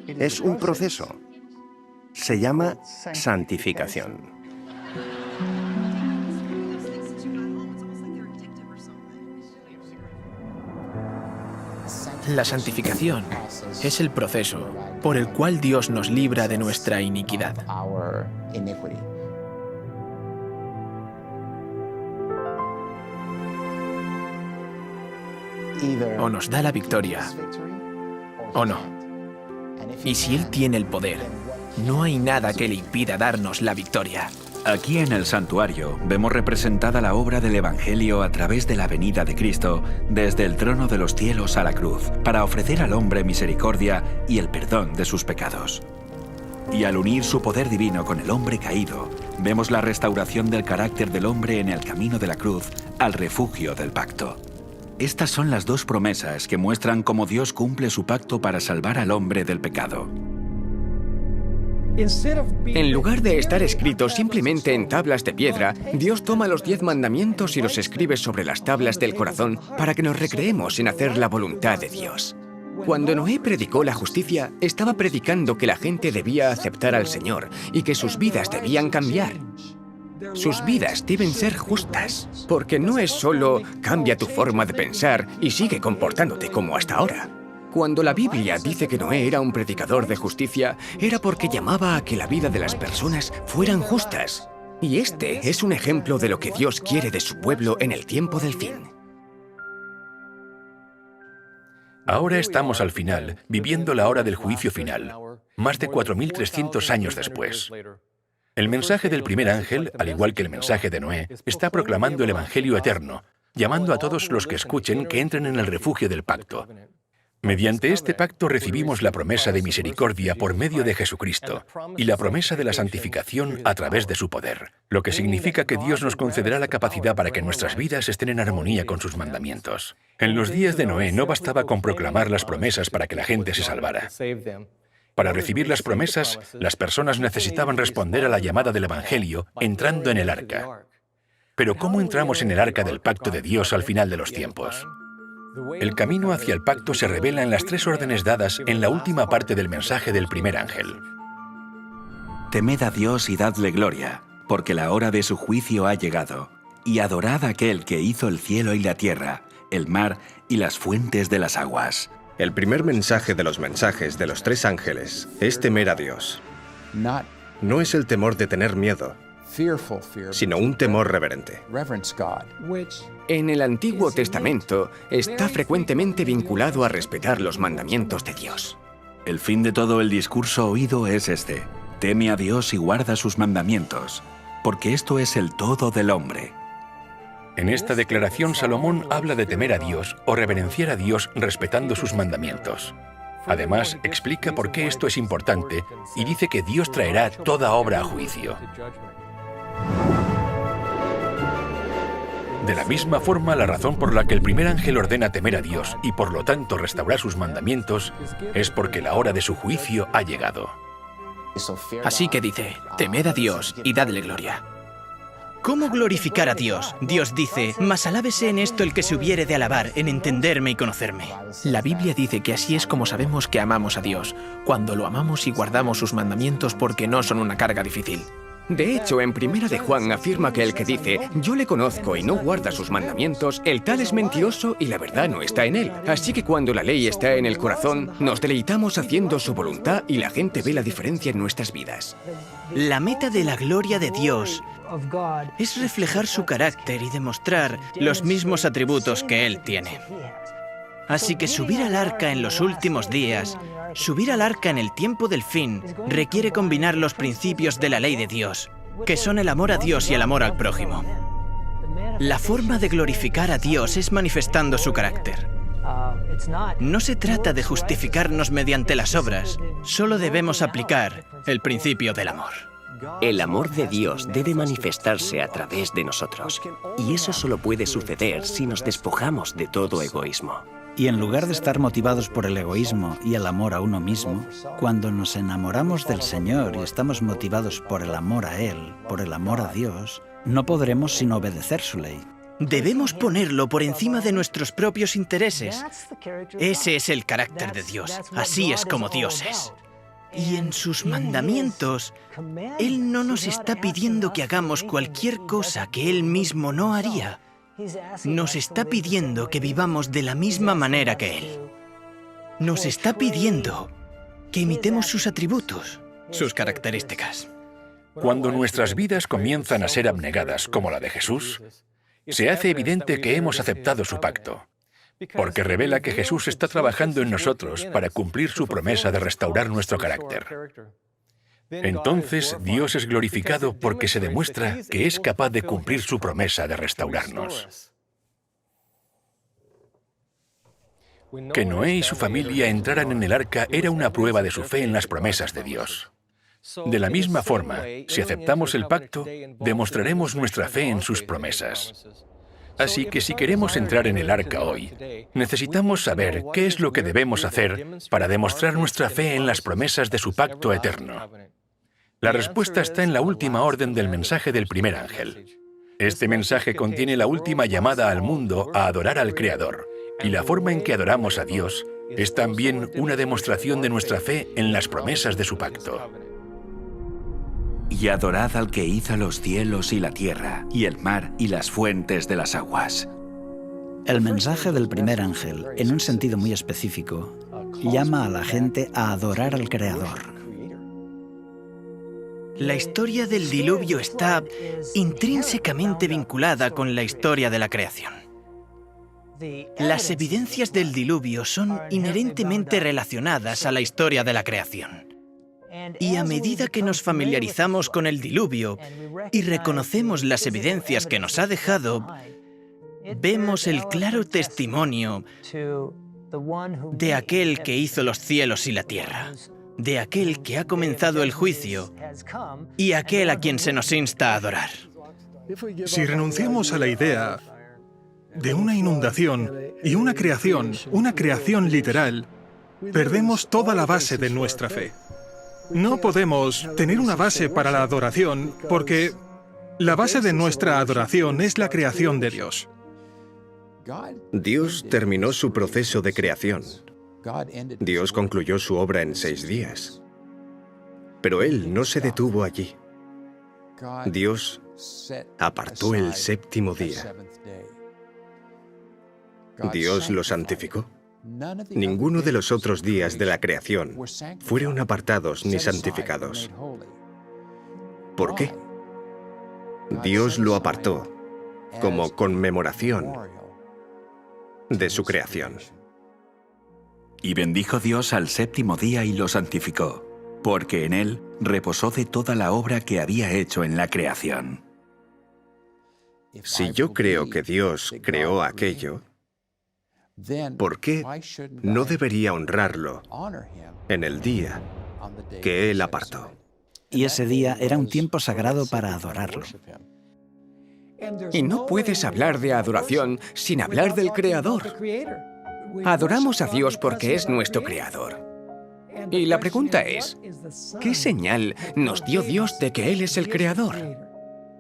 Es un proceso. Se llama santificación. La santificación es el proceso por el cual Dios nos libra de nuestra iniquidad. O nos da la victoria, o no. Y si Él tiene el poder, no hay nada que le impida darnos la victoria. Aquí en el santuario vemos representada la obra del Evangelio a través de la venida de Cristo desde el trono de los cielos a la cruz, para ofrecer al hombre misericordia y el perdón de sus pecados. Y al unir su poder divino con el hombre caído, vemos la restauración del carácter del hombre en el camino de la cruz al refugio del pacto. Estas son las dos promesas que muestran cómo Dios cumple su pacto para salvar al hombre del pecado. En lugar de estar escritos simplemente en tablas de piedra, Dios toma los 10 mandamientos y los escribe sobre las tablas del corazón para que nos recreemos en hacer la voluntad de Dios. Cuando Noé predicó la justicia, estaba predicando que la gente debía aceptar al Señor y que sus vidas debían cambiar. Sus vidas deben ser justas, porque no es solo cambia tu forma de pensar y sigue comportándote como hasta ahora. Cuando la Biblia dice que Noé era un predicador de justicia, era porque llamaba a que la vida de las personas fueran justas. Y este es un ejemplo de lo que Dios quiere de su pueblo en el tiempo del fin. Ahora estamos al final, viviendo la hora del juicio final, más de 4.300 años después. El mensaje del primer ángel, al igual que el mensaje de Noé, está proclamando el Evangelio eterno, llamando a todos los que escuchen que entren en el refugio del pacto. Mediante este pacto recibimos la promesa de misericordia por medio de Jesucristo y la promesa de la santificación a través de su poder, lo que significa que Dios nos concederá la capacidad para que nuestras vidas estén en armonía con sus mandamientos. En los días de Noé no bastaba con proclamar las promesas para que la gente se salvara. Para recibir las promesas, las personas necesitaban responder a la llamada del Evangelio entrando en el arca. Pero ¿cómo entramos en el arca del pacto de Dios al final de los tiempos? El camino hacia el pacto se revela en las 3 órdenes dadas en la última parte del mensaje del primer ángel. Temed a Dios y dadle gloria, porque la hora de su juicio ha llegado, y adorad a aquel que hizo el cielo y la tierra, el mar y las fuentes de las aguas. El primer mensaje de los mensajes de los 3 ángeles es temer a Dios. No es el temor de tener miedo, sino un temor reverente. En el Antiguo Testamento está frecuentemente vinculado a respetar los mandamientos de Dios. El fin de todo el discurso oído es este: teme a Dios y guarda sus mandamientos, porque esto es el todo del hombre. En esta declaración, Salomón habla de temer a Dios o reverenciar a Dios respetando sus mandamientos. Además, explica por qué esto es importante y dice que Dios traerá toda obra a juicio. De la misma forma, la razón por la que el primer ángel ordena temer a Dios y por lo tanto restaurar sus mandamientos es porque la hora de su juicio ha llegado. Así que dice, temed a Dios y dadle gloria. ¿Cómo glorificar a Dios? Dios dice, mas alábese en esto el que se hubiere de alabar, en entenderme y conocerme. La Biblia dice que así es como sabemos que amamos a Dios, cuando lo amamos y guardamos sus mandamientos porque no son una carga difícil. De hecho, en Primera de Juan afirma que el que dice, yo le conozco y no guarda sus mandamientos, el tal es mentiroso y la verdad no está en él. Así que cuando la ley está en el corazón, nos deleitamos haciendo su voluntad y la gente ve la diferencia en nuestras vidas. La meta de la gloria de Dios es reflejar su carácter y demostrar los mismos atributos que Él tiene. Así que subir al arca en los últimos días, subir al arca en el tiempo del fin, requiere combinar los principios de la ley de Dios, que son el amor a Dios y el amor al prójimo. La forma de glorificar a Dios es manifestando su carácter. No se trata de justificarnos mediante las obras, solo debemos aplicar el principio del amor. El amor de Dios debe manifestarse a través de nosotros, y eso solo puede suceder si nos despojamos de todo egoísmo. Y en lugar de estar motivados por el egoísmo y el amor a uno mismo, cuando nos enamoramos del Señor y estamos motivados por el amor a Él, por el amor a Dios, no podremos sino obedecer su ley. Debemos ponerlo por encima de nuestros propios intereses. Ese es el carácter de Dios. Así es como Dios es. Y en sus mandamientos, Él no nos está pidiendo que hagamos cualquier cosa que Él mismo no haría. Nos está pidiendo que vivamos de la misma manera que Él. Nos está pidiendo que imitemos sus atributos, sus características. Cuando nuestras vidas comienzan a ser abnegadas, como la de Jesús, se hace evidente que hemos aceptado su pacto, porque revela que Jesús está trabajando en nosotros para cumplir su promesa de restaurar nuestro carácter. Entonces, Dios es glorificado porque se demuestra que es capaz de cumplir su promesa de restaurarnos. Que Noé y su familia entraran en el arca era una prueba de su fe en las promesas de Dios. De la misma forma, si aceptamos el pacto, demostraremos nuestra fe en sus promesas. Así que si queremos entrar en el arca hoy, necesitamos saber qué es lo que debemos hacer para demostrar nuestra fe en las promesas de su pacto eterno. La respuesta está en la última orden del mensaje del primer ángel. Este mensaje contiene la última llamada al mundo a adorar al Creador, y la forma en que adoramos a Dios es también una demostración de nuestra fe en las promesas de su pacto. Y adorad al que hizo los cielos y la tierra, y el mar y las fuentes de las aguas. El mensaje del primer ángel, en un sentido muy específico, llama a la gente a adorar al Creador. La historia del diluvio está intrínsecamente vinculada con la historia de la creación. Las evidencias del diluvio son inherentemente relacionadas a la historia de la creación. Y a medida que nos familiarizamos con el diluvio y reconocemos las evidencias que nos ha dejado, vemos el claro testimonio de aquel que hizo los cielos y la tierra, de aquel que ha comenzado el juicio y aquel a quien se nos insta a adorar. Si renunciamos a la idea de una inundación y una creación literal, perdemos toda la base de nuestra fe. No podemos tener una base para la adoración porque la base de nuestra adoración es la creación de Dios. Dios terminó su proceso de creación. Dios concluyó su obra en 6 días. Pero Él no se detuvo allí. Dios apartó el 7º día. Dios lo santificó. Ninguno de los otros días de la creación fueron apartados ni santificados. ¿Por qué? Dios lo apartó como conmemoración de su creación. Y bendijo Dios al 7º día y lo santificó, porque en él reposó de toda la obra que había hecho en la creación. Si yo creo que Dios creó aquello, ¿por qué no debería honrarlo en el día que Él apartó? Y ese día era un tiempo sagrado para adorarlo. Y no puedes hablar de adoración sin hablar del Creador. Adoramos a Dios porque es nuestro Creador. Y la pregunta es, ¿qué señal nos dio Dios de que Él es el Creador?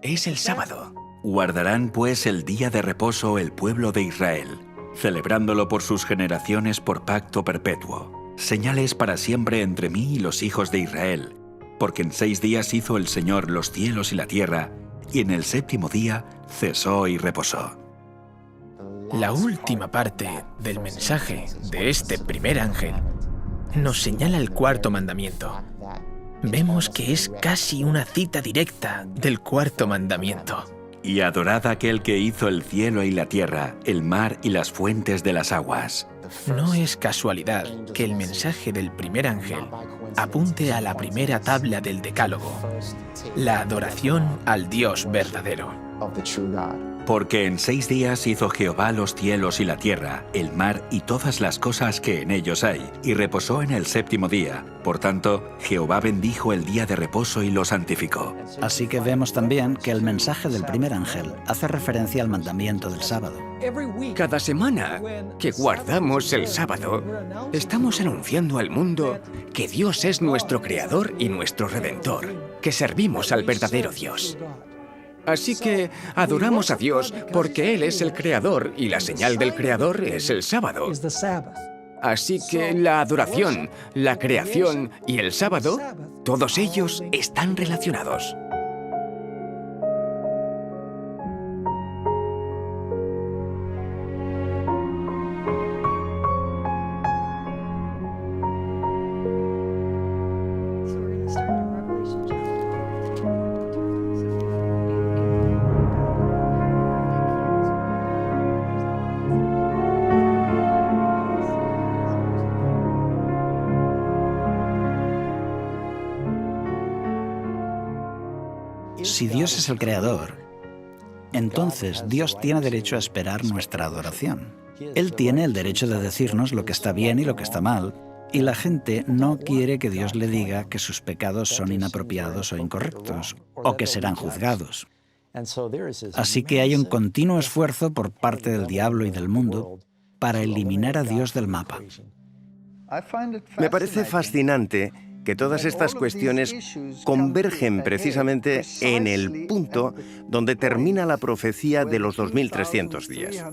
Es el sábado. Guardarán pues el día de reposo el pueblo de Israel, celebrándolo por sus generaciones por pacto perpetuo. Señales para siempre entre mí y los hijos de Israel, porque en 6 días hizo el Señor los cielos y la tierra, y en el 7º día cesó y reposó. La última parte del mensaje de este primer ángel nos señala el 4º mandamiento. Vemos que es casi una cita directa del 4º mandamiento. Y adorad a aquel que hizo el cielo y la tierra, el mar y las fuentes de las aguas. No es casualidad que el mensaje del primer ángel apunte a la primera tabla del Decálogo, la adoración al Dios verdadero. Porque en 6 días hizo Jehová los cielos y la tierra, el mar y todas las cosas que en ellos hay, y reposó en el 7º día. Por tanto, Jehová bendijo el día de reposo y lo santificó. Así que vemos también que el mensaje del primer ángel hace referencia al mandamiento del sábado. Cada semana que guardamos el sábado, estamos anunciando al mundo que Dios es nuestro Creador y nuestro Redentor, que servimos al verdadero Dios. Así que adoramos a Dios porque Él es el creador y la señal del creador es el sábado. Así que la adoración, la creación y el sábado, todos ellos están relacionados. Si Dios es el creador, entonces Dios tiene derecho a esperar nuestra adoración. Él tiene el derecho de decirnos lo que está bien y lo que está mal, y la gente no quiere que Dios le diga que sus pecados son inapropiados o incorrectos, o que serán juzgados. Así que hay un continuo esfuerzo por parte del diablo y del mundo para eliminar a Dios del mapa. Me parece fascinante que todas estas cuestiones convergen precisamente en el punto donde termina la profecía de los 2300 días.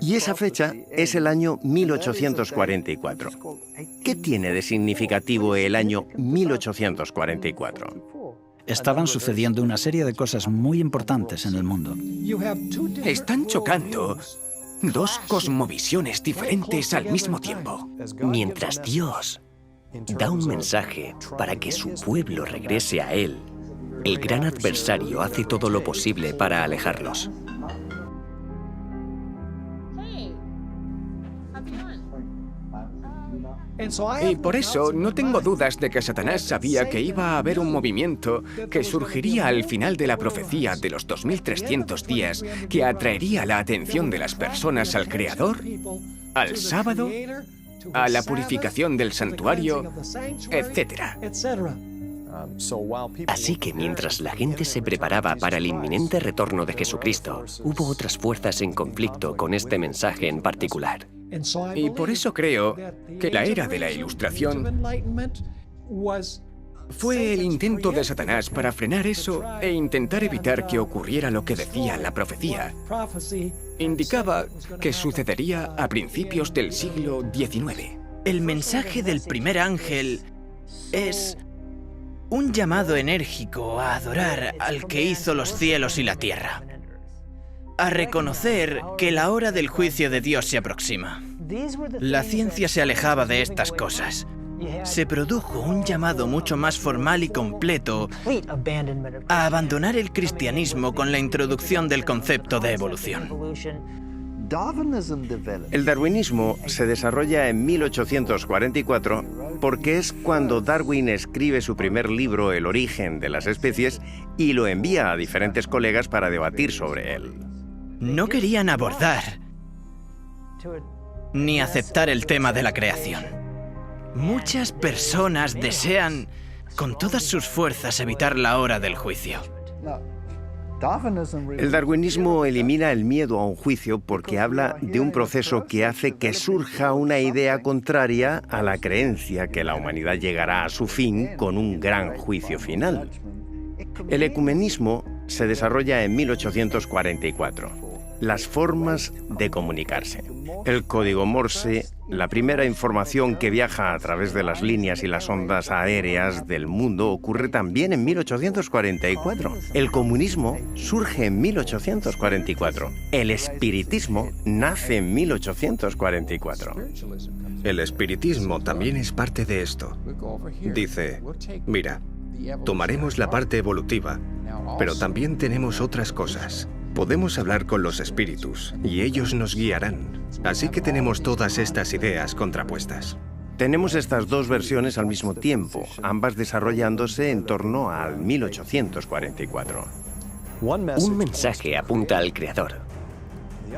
Y esa fecha es el año 1844. ¿Qué tiene de significativo el año 1844? Estaban sucediendo una serie de cosas muy importantes en el mundo. Están chocando dos cosmovisiones diferentes al mismo tiempo. Mientras Dios da un mensaje para que su pueblo regrese a Él, el gran adversario hace todo lo posible para alejarlos. Y por eso no tengo dudas de que Satanás sabía que iba a haber un movimiento que surgiría al final de la profecía de los 2300 días que atraería la atención de las personas al Creador, al sábado, a la purificación del santuario, etc. Así que mientras la gente se preparaba para el inminente retorno de Jesucristo, hubo otras fuerzas en conflicto con este mensaje en particular. Y por eso creo que la era de la Ilustración fue el intento de Satanás para frenar eso e intentar evitar que ocurriera lo que decía la profecía. Indicaba que sucedería a principios del siglo XIX. El mensaje del primer ángel es un llamado enérgico a adorar al que hizo los cielos y la tierra, a reconocer que la hora del juicio de Dios se aproxima. La ciencia se alejaba de estas cosas. Se produjo un llamado mucho más formal y completo a abandonar el cristianismo con la introducción del concepto de evolución. El darwinismo se desarrolla en 1844 porque es cuando Darwin escribe su primer libro, El origen de las especies, y lo envía a diferentes colegas para debatir sobre él. No querían abordar ni aceptar el tema de la creación. Muchas personas desean con todas sus fuerzas evitar la hora del juicio. El darwinismo elimina el miedo a un juicio porque habla de un proceso que hace que surja una idea contraria a la creencia que la humanidad llegará a su fin con un gran juicio final. El ecumenismo se desarrolla en 1844. Las formas de comunicarse. El código Morse, la primera información que viaja a través de las líneas y las ondas aéreas del mundo, ocurre también en 1844. El comunismo surge en 1844. El espiritismo nace en 1844. El espiritismo también es parte de esto. Dice, mira, tomaremos la parte evolutiva, pero también tenemos otras cosas. Podemos hablar con los espíritus y ellos nos guiarán. Así que tenemos todas estas ideas contrapuestas. Tenemos estas dos versiones al mismo tiempo, ambas desarrollándose en torno al 1844. Un mensaje apunta al Creador.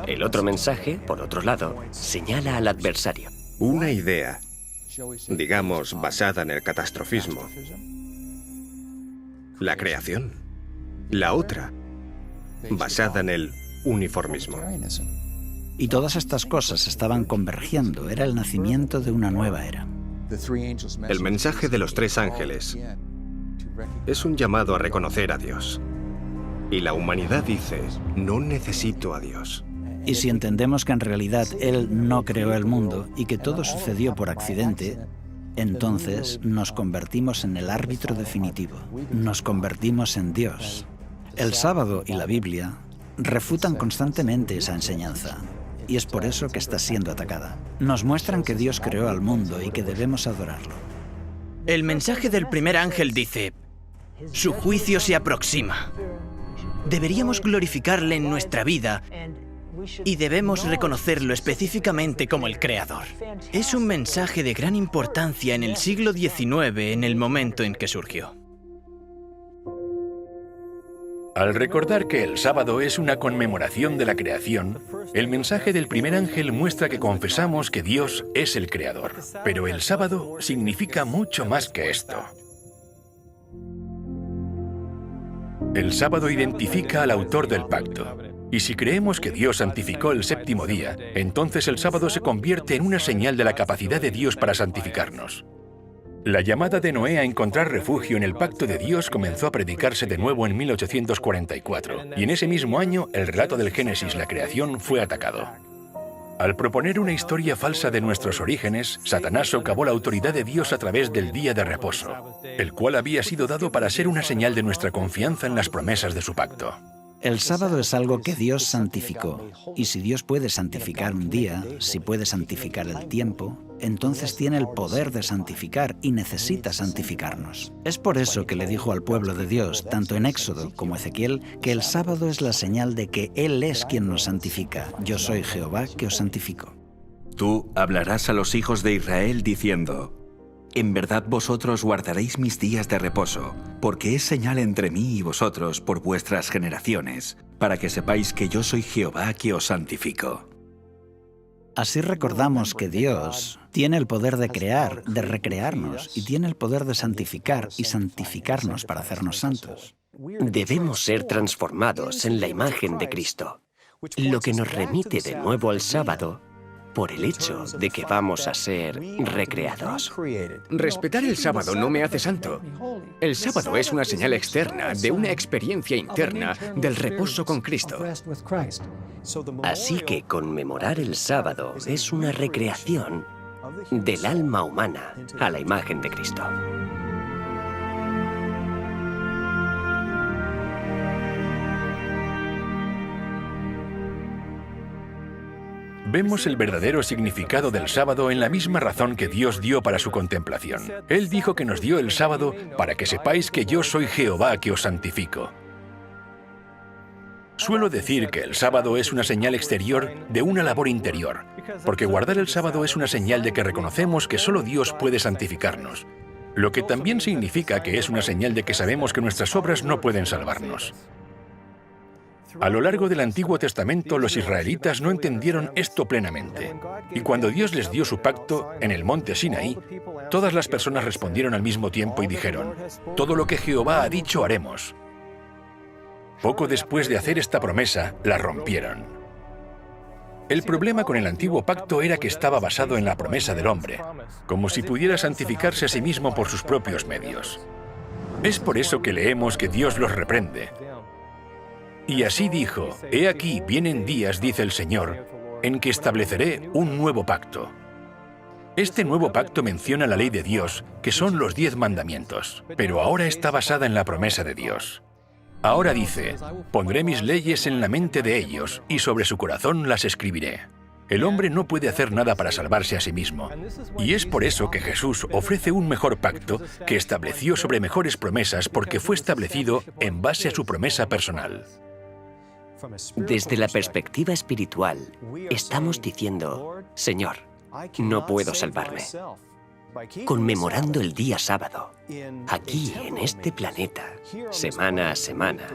El otro mensaje, por otro lado, señala al adversario. Una idea, digamos, basada en el catastrofismo. La creación. La otra, basada en el uniformismo. Y todas estas cosas estaban convergiendo. Era el nacimiento de una nueva era. El mensaje de los tres ángeles es un llamado a reconocer a Dios Y la humanidad dice, no necesito a Dios. Y si entendemos que en realidad Él no creó el mundo y que todo sucedió por accidente, entonces nos convertimos en el árbitro definitivo. Nos convertimos en Dios. El sábado y la Biblia refutan constantemente esa enseñanza. Y es por eso que está siendo atacada. Nos muestran que Dios creó al mundo y que debemos adorarlo. El mensaje del primer ángel dice, su juicio se aproxima. Deberíamos glorificarle en nuestra vida y debemos reconocerlo específicamente como el Creador. Es un mensaje de gran importancia en el siglo XIX, en el momento en que surgió. Al recordar que el sábado es una conmemoración de la creación, el mensaje del primer ángel muestra que confesamos que Dios es el Creador. Pero el sábado significa mucho más que esto. El sábado identifica al autor del pacto. Y si creemos que Dios santificó el séptimo día, entonces el sábado se convierte en una señal de la capacidad de Dios para santificarnos. La llamada de Noé a encontrar refugio en el pacto de Dios comenzó a predicarse de nuevo en 1844, y en ese mismo año el relato del Génesis, la creación, fue atacado. Al proponer una historia falsa de nuestros orígenes, Satanás socavó la autoridad de Dios a través del día de reposo, el cual había sido dado para ser una señal de nuestra confianza en las promesas de su pacto. El sábado es algo que Dios santificó, y si Dios puede santificar un día, si puede santificar el tiempo, entonces tiene el poder de santificar y necesita santificarnos. Es por eso que le dijo al pueblo de Dios, tanto en Éxodo como Ezequiel, que el sábado es la señal de que Él es quien nos santifica. Yo soy Jehová que os santifico. Tú hablarás a los hijos de Israel diciendo, en verdad vosotros guardaréis mis días de reposo, porque es señal entre mí y vosotros por vuestras generaciones, para que sepáis que yo soy Jehová que os santifico. Así recordamos que Dios tiene el poder de crear, de recrearnos, y tiene el poder de santificar y santificarnos para hacernos santos. Debemos ser transformados en la imagen de Cristo, lo que nos remite de nuevo al sábado por el hecho de que vamos a ser recreados. Respetar el sábado no me hace santo. El sábado es una señal externa de una experiencia interna del reposo con Cristo. Así que conmemorar el sábado es una recreación del alma humana a la imagen de Cristo. Vemos el verdadero significado del sábado en la misma razón que Dios dio para su contemplación. Él dijo que nos dio el sábado para que sepáis que yo soy Jehová que os santifico. Suelo decir que el sábado es una señal exterior de una labor interior, porque guardar el sábado es una señal de que reconocemos que solo Dios puede santificarnos, lo que también significa que es una señal de que sabemos que nuestras obras no pueden salvarnos. A lo largo del Antiguo Testamento, los israelitas no entendieron esto plenamente. Y cuando Dios les dio su pacto en el monte Sinaí, todas las personas respondieron al mismo tiempo y dijeron, «Todo lo que Jehová ha dicho haremos». Poco después de hacer esta promesa, la rompieron. El problema con el antiguo pacto era que estaba basado en la promesa del hombre, como si pudiera santificarse a sí mismo por sus propios medios. Es por eso que leemos que Dios los reprende. Y así dijo, «He aquí, vienen días, dice el Señor, en que estableceré un nuevo pacto». Este nuevo pacto menciona la ley de Dios, que son los 10 mandamientos, pero ahora está basada en la promesa de Dios. Ahora dice, «Pondré mis leyes en la mente de ellos, y sobre su corazón las escribiré». El hombre no puede hacer nada para salvarse a sí mismo. Y es por eso que Jesús ofrece un mejor pacto que estableció sobre mejores promesas porque fue establecido en base a su promesa personal. Desde la perspectiva espiritual, estamos diciendo, Señor, no puedo salvarme. Conmemorando el día sábado, aquí en este planeta, semana a semana,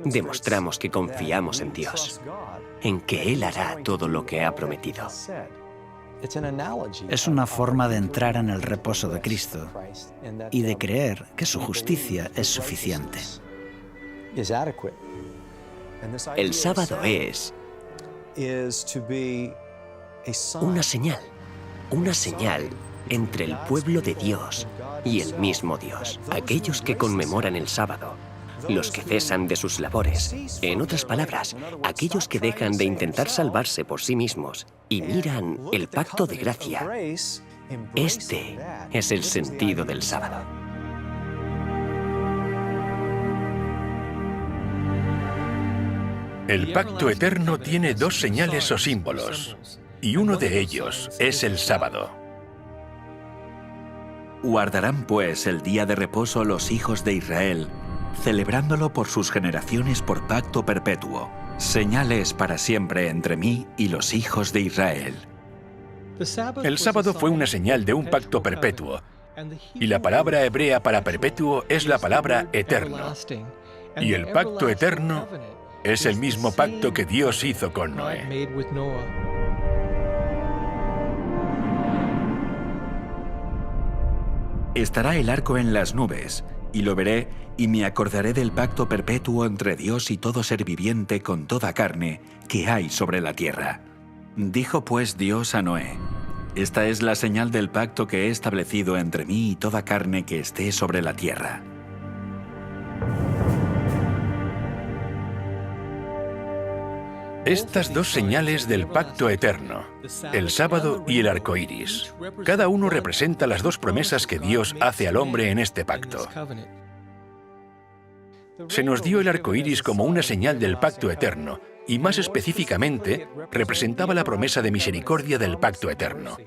demostramos que confiamos en Dios, en que Él hará todo lo que ha prometido. Es una forma de entrar en el reposo de Cristo y de creer que su justicia es suficiente. El sábado es una señal entre el pueblo de Dios y el mismo Dios. Aquellos que conmemoran el sábado los que cesan de sus labores. En otras palabras, aquellos que dejan de intentar salvarse por sí mismos y miran el pacto de gracia. Este es el sentido del sábado. El pacto eterno tiene dos señales o símbolos, y uno de ellos es el sábado. Guardarán pues el día de reposo los hijos de Israel, celebrándolo por sus generaciones por pacto perpetuo. Señales para siempre entre mí y los hijos de Israel. El sábado fue una señal de un pacto perpetuo, y la palabra hebrea para perpetuo es la palabra eterno. Y el pacto eterno es el mismo pacto que Dios hizo con Noé. Estará el arco en las nubes, y lo veré, y me acordaré del pacto perpetuo entre Dios y todo ser viviente con toda carne que hay sobre la tierra. Dijo pues Dios a Noé: Esta es la señal del pacto que he establecido entre mí y toda carne que esté sobre la tierra. Estas dos señales del pacto eterno, el sábado y el arco iris, cada uno representa las dos promesas que Dios hace al hombre en este pacto. Se nos dio el arco iris como una señal del pacto eterno, y más específicamente, representaba la promesa de misericordia del pacto eterno.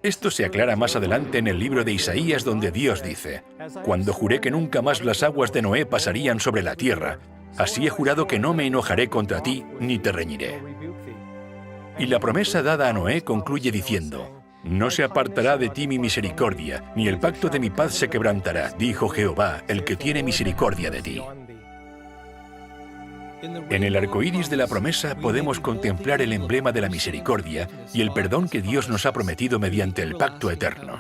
Esto se aclara más adelante en el libro de Isaías, donde Dios dice: Cuando juré que nunca más las aguas de Noé pasarían sobre la tierra, así he jurado que no me enojaré contra ti, ni te reñiré. Y la promesa dada a Noé concluye diciendo: No se apartará de ti mi misericordia, ni el pacto de mi paz se quebrantará, dijo Jehová, el que tiene misericordia de ti. En el arco iris de la promesa podemos contemplar el emblema de la misericordia y el perdón que Dios nos ha prometido mediante el pacto eterno.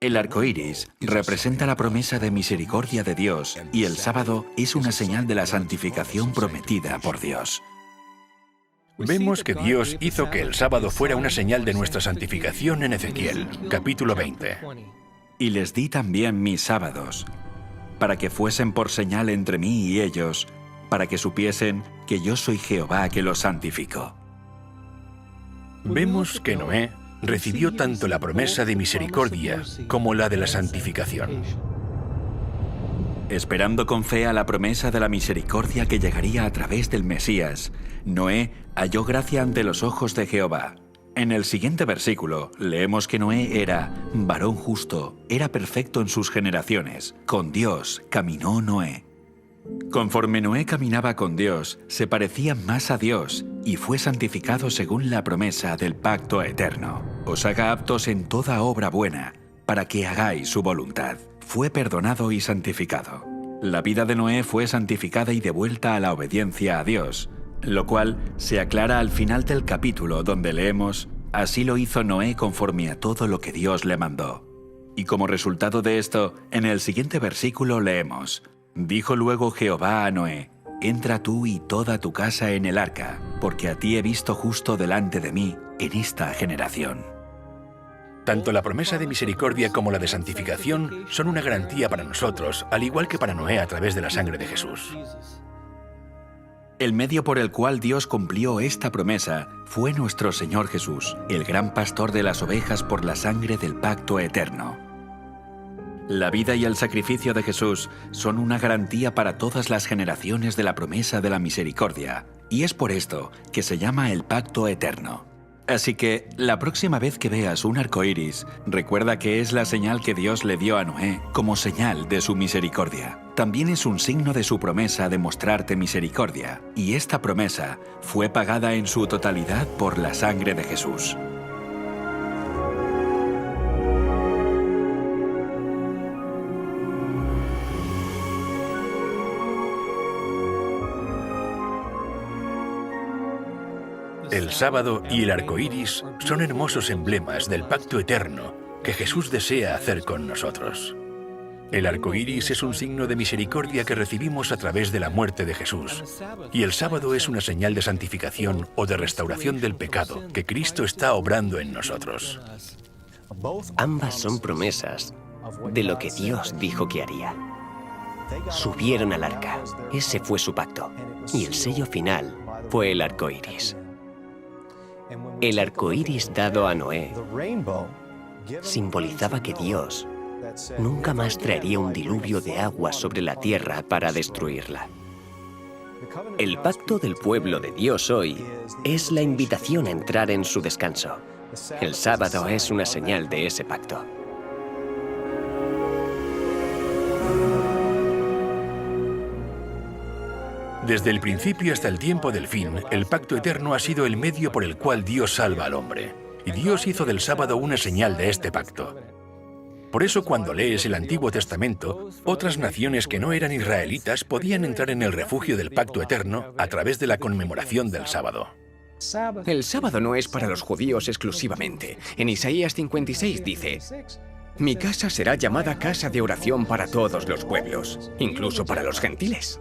El arco iris representa la promesa de misericordia de Dios, y el sábado es una señal de la santificación prometida por Dios. Vemos que Dios hizo que el sábado fuera una señal de nuestra santificación en Ezequiel, capítulo 20. Y les di también mis sábados, para que fuesen por señal entre mí y ellos, para que supiesen que yo soy Jehová que los santifico. Vemos que Noé recibió tanto la promesa de misericordia como la de la santificación. Esperando con fe a la promesa de la misericordia que llegaría a través del Mesías, Noé halló gracia ante los ojos de Jehová. En el siguiente versículo leemos que Noé era varón justo, era perfecto en sus generaciones. Con Dios caminó Noé. Conforme Noé caminaba con Dios, se parecía más a Dios y fue santificado según la promesa del pacto eterno. Os haga aptos en toda obra buena, para que hagáis su voluntad. Fue perdonado y santificado. La vida de Noé fue santificada y devuelta a la obediencia a Dios, lo cual se aclara al final del capítulo, donde leemos: Así lo hizo Noé conforme a todo lo que Dios le mandó. Y como resultado de esto, en el siguiente versículo leemos: Dijo luego Jehová a Noé: Entra tú y toda tu casa en el arca, porque a ti he visto justo delante de mí en esta generación. Tanto la promesa de misericordia como la de santificación son una garantía para nosotros, al igual que para Noé a través de la sangre de Jesús. El medio por el cual Dios cumplió esta promesa fue nuestro Señor Jesús, el gran pastor de las ovejas por la sangre del pacto eterno. La vida y el sacrificio de Jesús son una garantía para todas las generaciones de la promesa de la misericordia, y es por esto que se llama el pacto eterno. Así que, la próxima vez que veas un arco iris, recuerda que es la señal que Dios le dio a Noé como señal de su misericordia. También es un signo de su promesa de mostrarte misericordia, y esta promesa fue pagada en su totalidad por la sangre de Jesús. El sábado y el arco iris son hermosos emblemas del pacto eterno que Jesús desea hacer con nosotros. El arco iris es un signo de misericordia que recibimos a través de la muerte de Jesús, y el sábado es una señal de santificación o de restauración del pecado que Cristo está obrando en nosotros. Ambas son promesas de lo que Dios dijo que haría. Subieron al arca. Ese fue su pacto. Y el sello final fue el arco iris. El arco iris dado a Noé simbolizaba que Dios nunca más traería un diluvio de agua sobre la tierra para destruirla. El pacto del pueblo de Dios hoy es la invitación a entrar en su descanso. El sábado es una señal de ese pacto. Desde el principio hasta el tiempo del fin, el pacto eterno ha sido el medio por el cual Dios salva al hombre. Y Dios hizo del sábado una señal de este pacto. Por eso cuando lees el Antiguo Testamento, otras naciones que no eran israelitas podían entrar en el refugio del pacto eterno a través de la conmemoración del sábado. El sábado no es para los judíos exclusivamente. En Isaías 56 dice: «Mi casa será llamada casa de oración para todos los pueblos, incluso para los gentiles».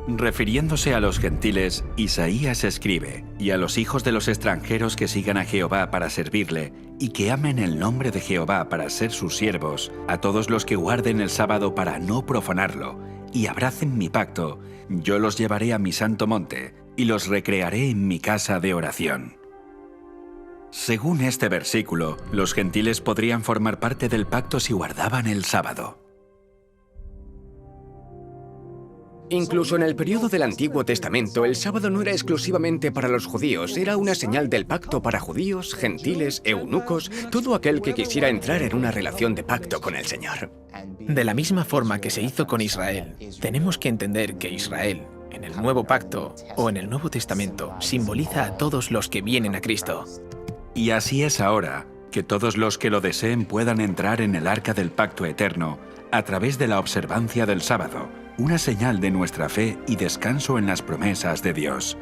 Refiriéndose a los gentiles, Isaías escribe: «Y a los hijos de los extranjeros que sigan a Jehová para servirle, y que amen el nombre de Jehová para ser sus siervos, a todos los que guarden el sábado para no profanarlo, y abracen mi pacto, yo los llevaré a mi santo monte, y los recrearé en mi casa de oración». Según este versículo, los gentiles podrían formar parte del pacto si guardaban el sábado. Incluso en el periodo del Antiguo Testamento, el sábado no era exclusivamente para los judíos, era una señal del pacto para judíos, gentiles, eunucos, todo aquel que quisiera entrar en una relación de pacto con el Señor. De la misma forma que se hizo con Israel, tenemos que entender que Israel, en el Nuevo Pacto o en el Nuevo Testamento, simboliza a todos los que vienen a Cristo. Y así es ahora, que todos los que lo deseen puedan entrar en el arca del pacto eterno a través de la observancia del sábado, una señal de nuestra fe y descanso en las promesas de Dios.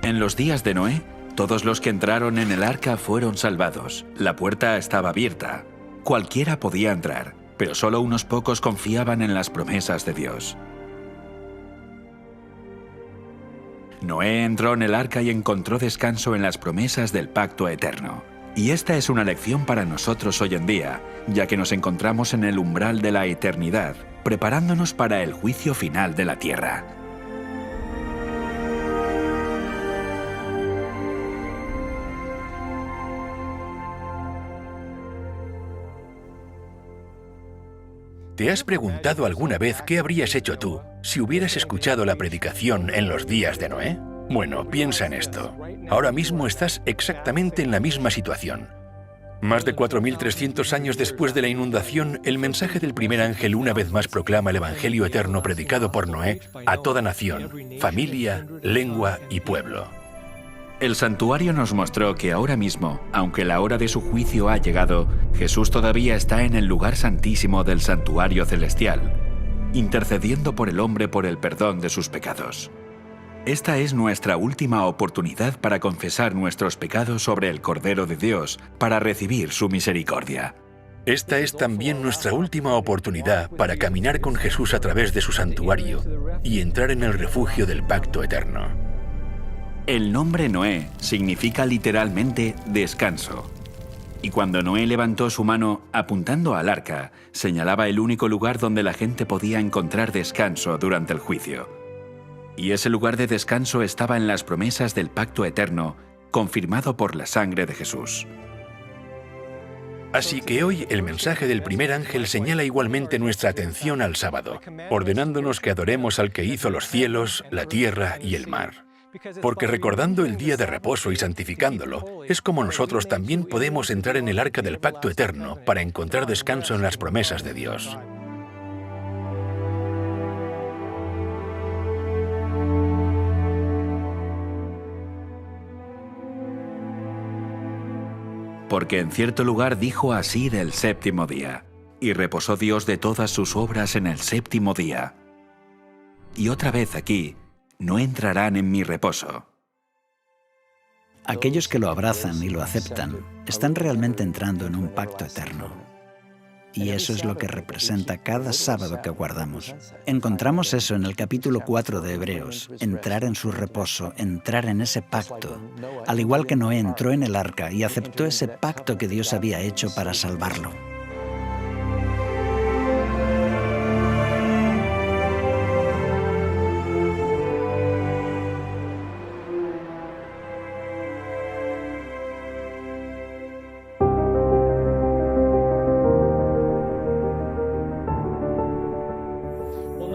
En los días de Noé, todos los que entraron en el arca fueron salvados. La puerta estaba abierta. Cualquiera podía entrar, pero solo unos pocos confiaban en las promesas de Dios. Noé entró en el arca y encontró descanso en las promesas del pacto eterno. Y esta es una lección para nosotros hoy en día, ya que nos encontramos en el umbral de la eternidad, preparándonos para el juicio final de la tierra. ¿Te has preguntado alguna vez qué habrías hecho tú si hubieras escuchado la predicación en los días de Noé? Bueno, piensa en esto. Ahora mismo estás exactamente en la misma situación. Más de 4.300 años después de la inundación, el mensaje del primer ángel una vez más proclama el Evangelio eterno predicado por Noé a toda nación, familia, lengua y pueblo. El santuario nos mostró que ahora mismo, aunque la hora de su juicio ha llegado, Jesús todavía está en el lugar santísimo del santuario celestial, intercediendo por el hombre por el perdón de sus pecados. Esta es nuestra última oportunidad para confesar nuestros pecados sobre el Cordero de Dios, para recibir su misericordia. Esta es también nuestra última oportunidad para caminar con Jesús a través de su santuario y entrar en el refugio del pacto eterno. El nombre Noé significa literalmente descanso. Y cuando Noé levantó su mano apuntando al arca, señalaba el único lugar donde la gente podía encontrar descanso durante el juicio. Y ese lugar de descanso estaba en las promesas del pacto eterno, confirmado por la sangre de Jesús. Así que hoy el mensaje del primer ángel señala igualmente nuestra atención al sábado, ordenándonos que adoremos al que hizo los cielos, la tierra y el mar. Porque recordando el día de reposo y santificándolo, es como nosotros también podemos entrar en el arca del pacto eterno para encontrar descanso en las promesas de Dios. Porque en cierto lugar dijo así del séptimo día, y reposó Dios de todas sus obras en el séptimo día. Y otra vez aquí, no entrarán en mi reposo. Aquellos que lo abrazan y lo aceptan están realmente entrando en un pacto eterno. Y eso es lo que representa cada sábado que guardamos. Encontramos eso en el capítulo 4 de Hebreos, entrar en su reposo, entrar en ese pacto. Al igual que Noé entró en el arca y aceptó ese pacto que Dios había hecho para salvarlo.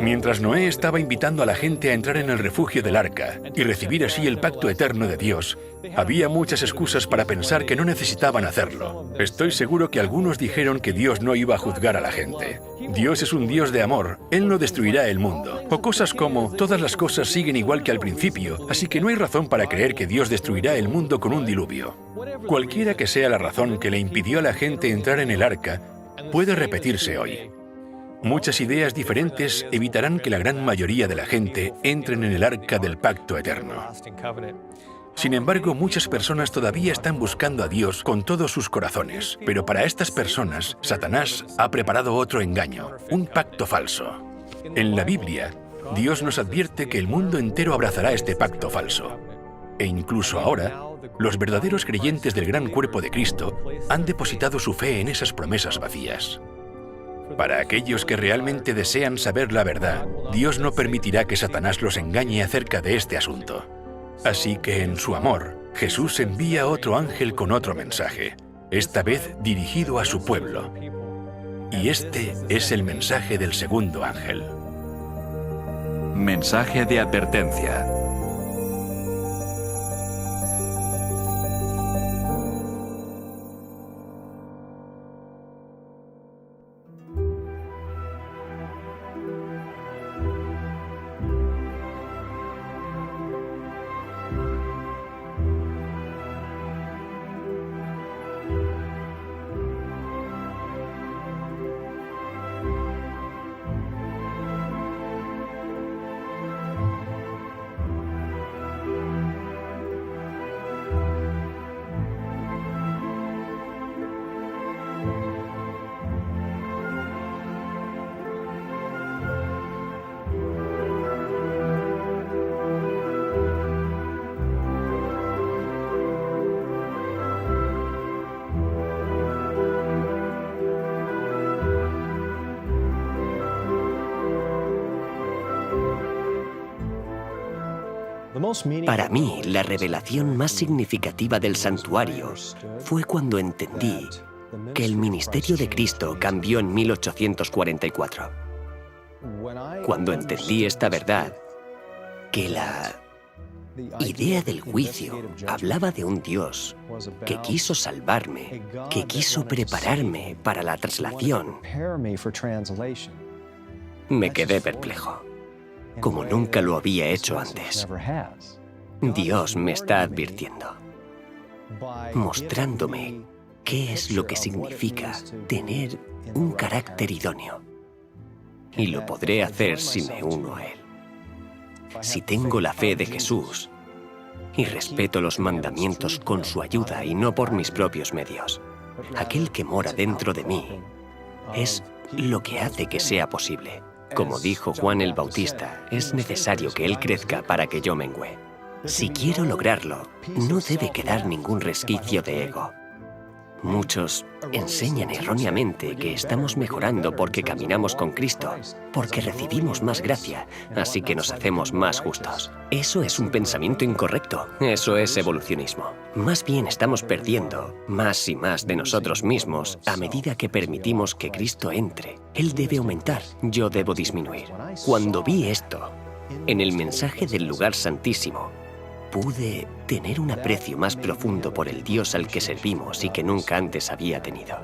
Mientras Noé estaba invitando a la gente a entrar en el refugio del arca y recibir así el pacto eterno de Dios, había muchas excusas para pensar que no necesitaban hacerlo. Estoy seguro que algunos dijeron que Dios no iba a juzgar a la gente. Dios es un Dios de amor, Él no destruirá el mundo. O cosas como, todas las cosas siguen igual que al principio, así que no hay razón para creer que Dios destruirá el mundo con un diluvio. Cualquiera que sea la razón que le impidió a la gente entrar en el arca, puede repetirse hoy. Muchas ideas diferentes evitarán que la gran mayoría de la gente entren en el arca del pacto eterno. Sin embargo, muchas personas todavía están buscando a Dios con todos sus corazones. Pero para estas personas, Satanás ha preparado otro engaño, un pacto falso. En la Biblia, Dios nos advierte que el mundo entero abrazará este pacto falso. E incluso ahora, los verdaderos creyentes del gran cuerpo de Cristo han depositado su fe en esas promesas vacías. Para aquellos que realmente desean saber la verdad, Dios no permitirá que Satanás los engañe acerca de este asunto. Así que en su amor, Jesús envía otro ángel con otro mensaje, esta vez dirigido a su pueblo. Y este es el mensaje del segundo ángel. Mensaje de advertencia. Para mí, la revelación más significativa del santuario fue cuando entendí que el ministerio de Cristo cambió en 1844. Cuando entendí esta verdad, que la idea del juicio hablaba de un Dios que quiso salvarme, que quiso prepararme para la traslación, me quedé perplejo, como nunca lo había hecho antes. Dios me está advirtiendo, mostrándome qué es lo que significa tener un carácter idóneo. Y lo podré hacer si me uno a Él. Si tengo la fe de Jesús y respeto los mandamientos con su ayuda y no por mis propios medios, aquel que mora dentro de mí es lo que hace que sea posible. Como dijo Juan el Bautista, es necesario que Él crezca para que yo mengüe. Si quiero lograrlo, no debe quedar ningún resquicio de ego. Muchos enseñan erróneamente que estamos mejorando porque caminamos con Cristo, porque recibimos más gracia, así que nos hacemos más justos. Eso es un pensamiento incorrecto, eso es evolucionismo. Más bien estamos perdiendo más y más de nosotros mismos a medida que permitimos que Cristo entre. Él debe aumentar, yo debo disminuir. Cuando vi esto, en el mensaje del lugar santísimo, pude tener un aprecio más profundo por el Dios al que servimos y que nunca antes había tenido.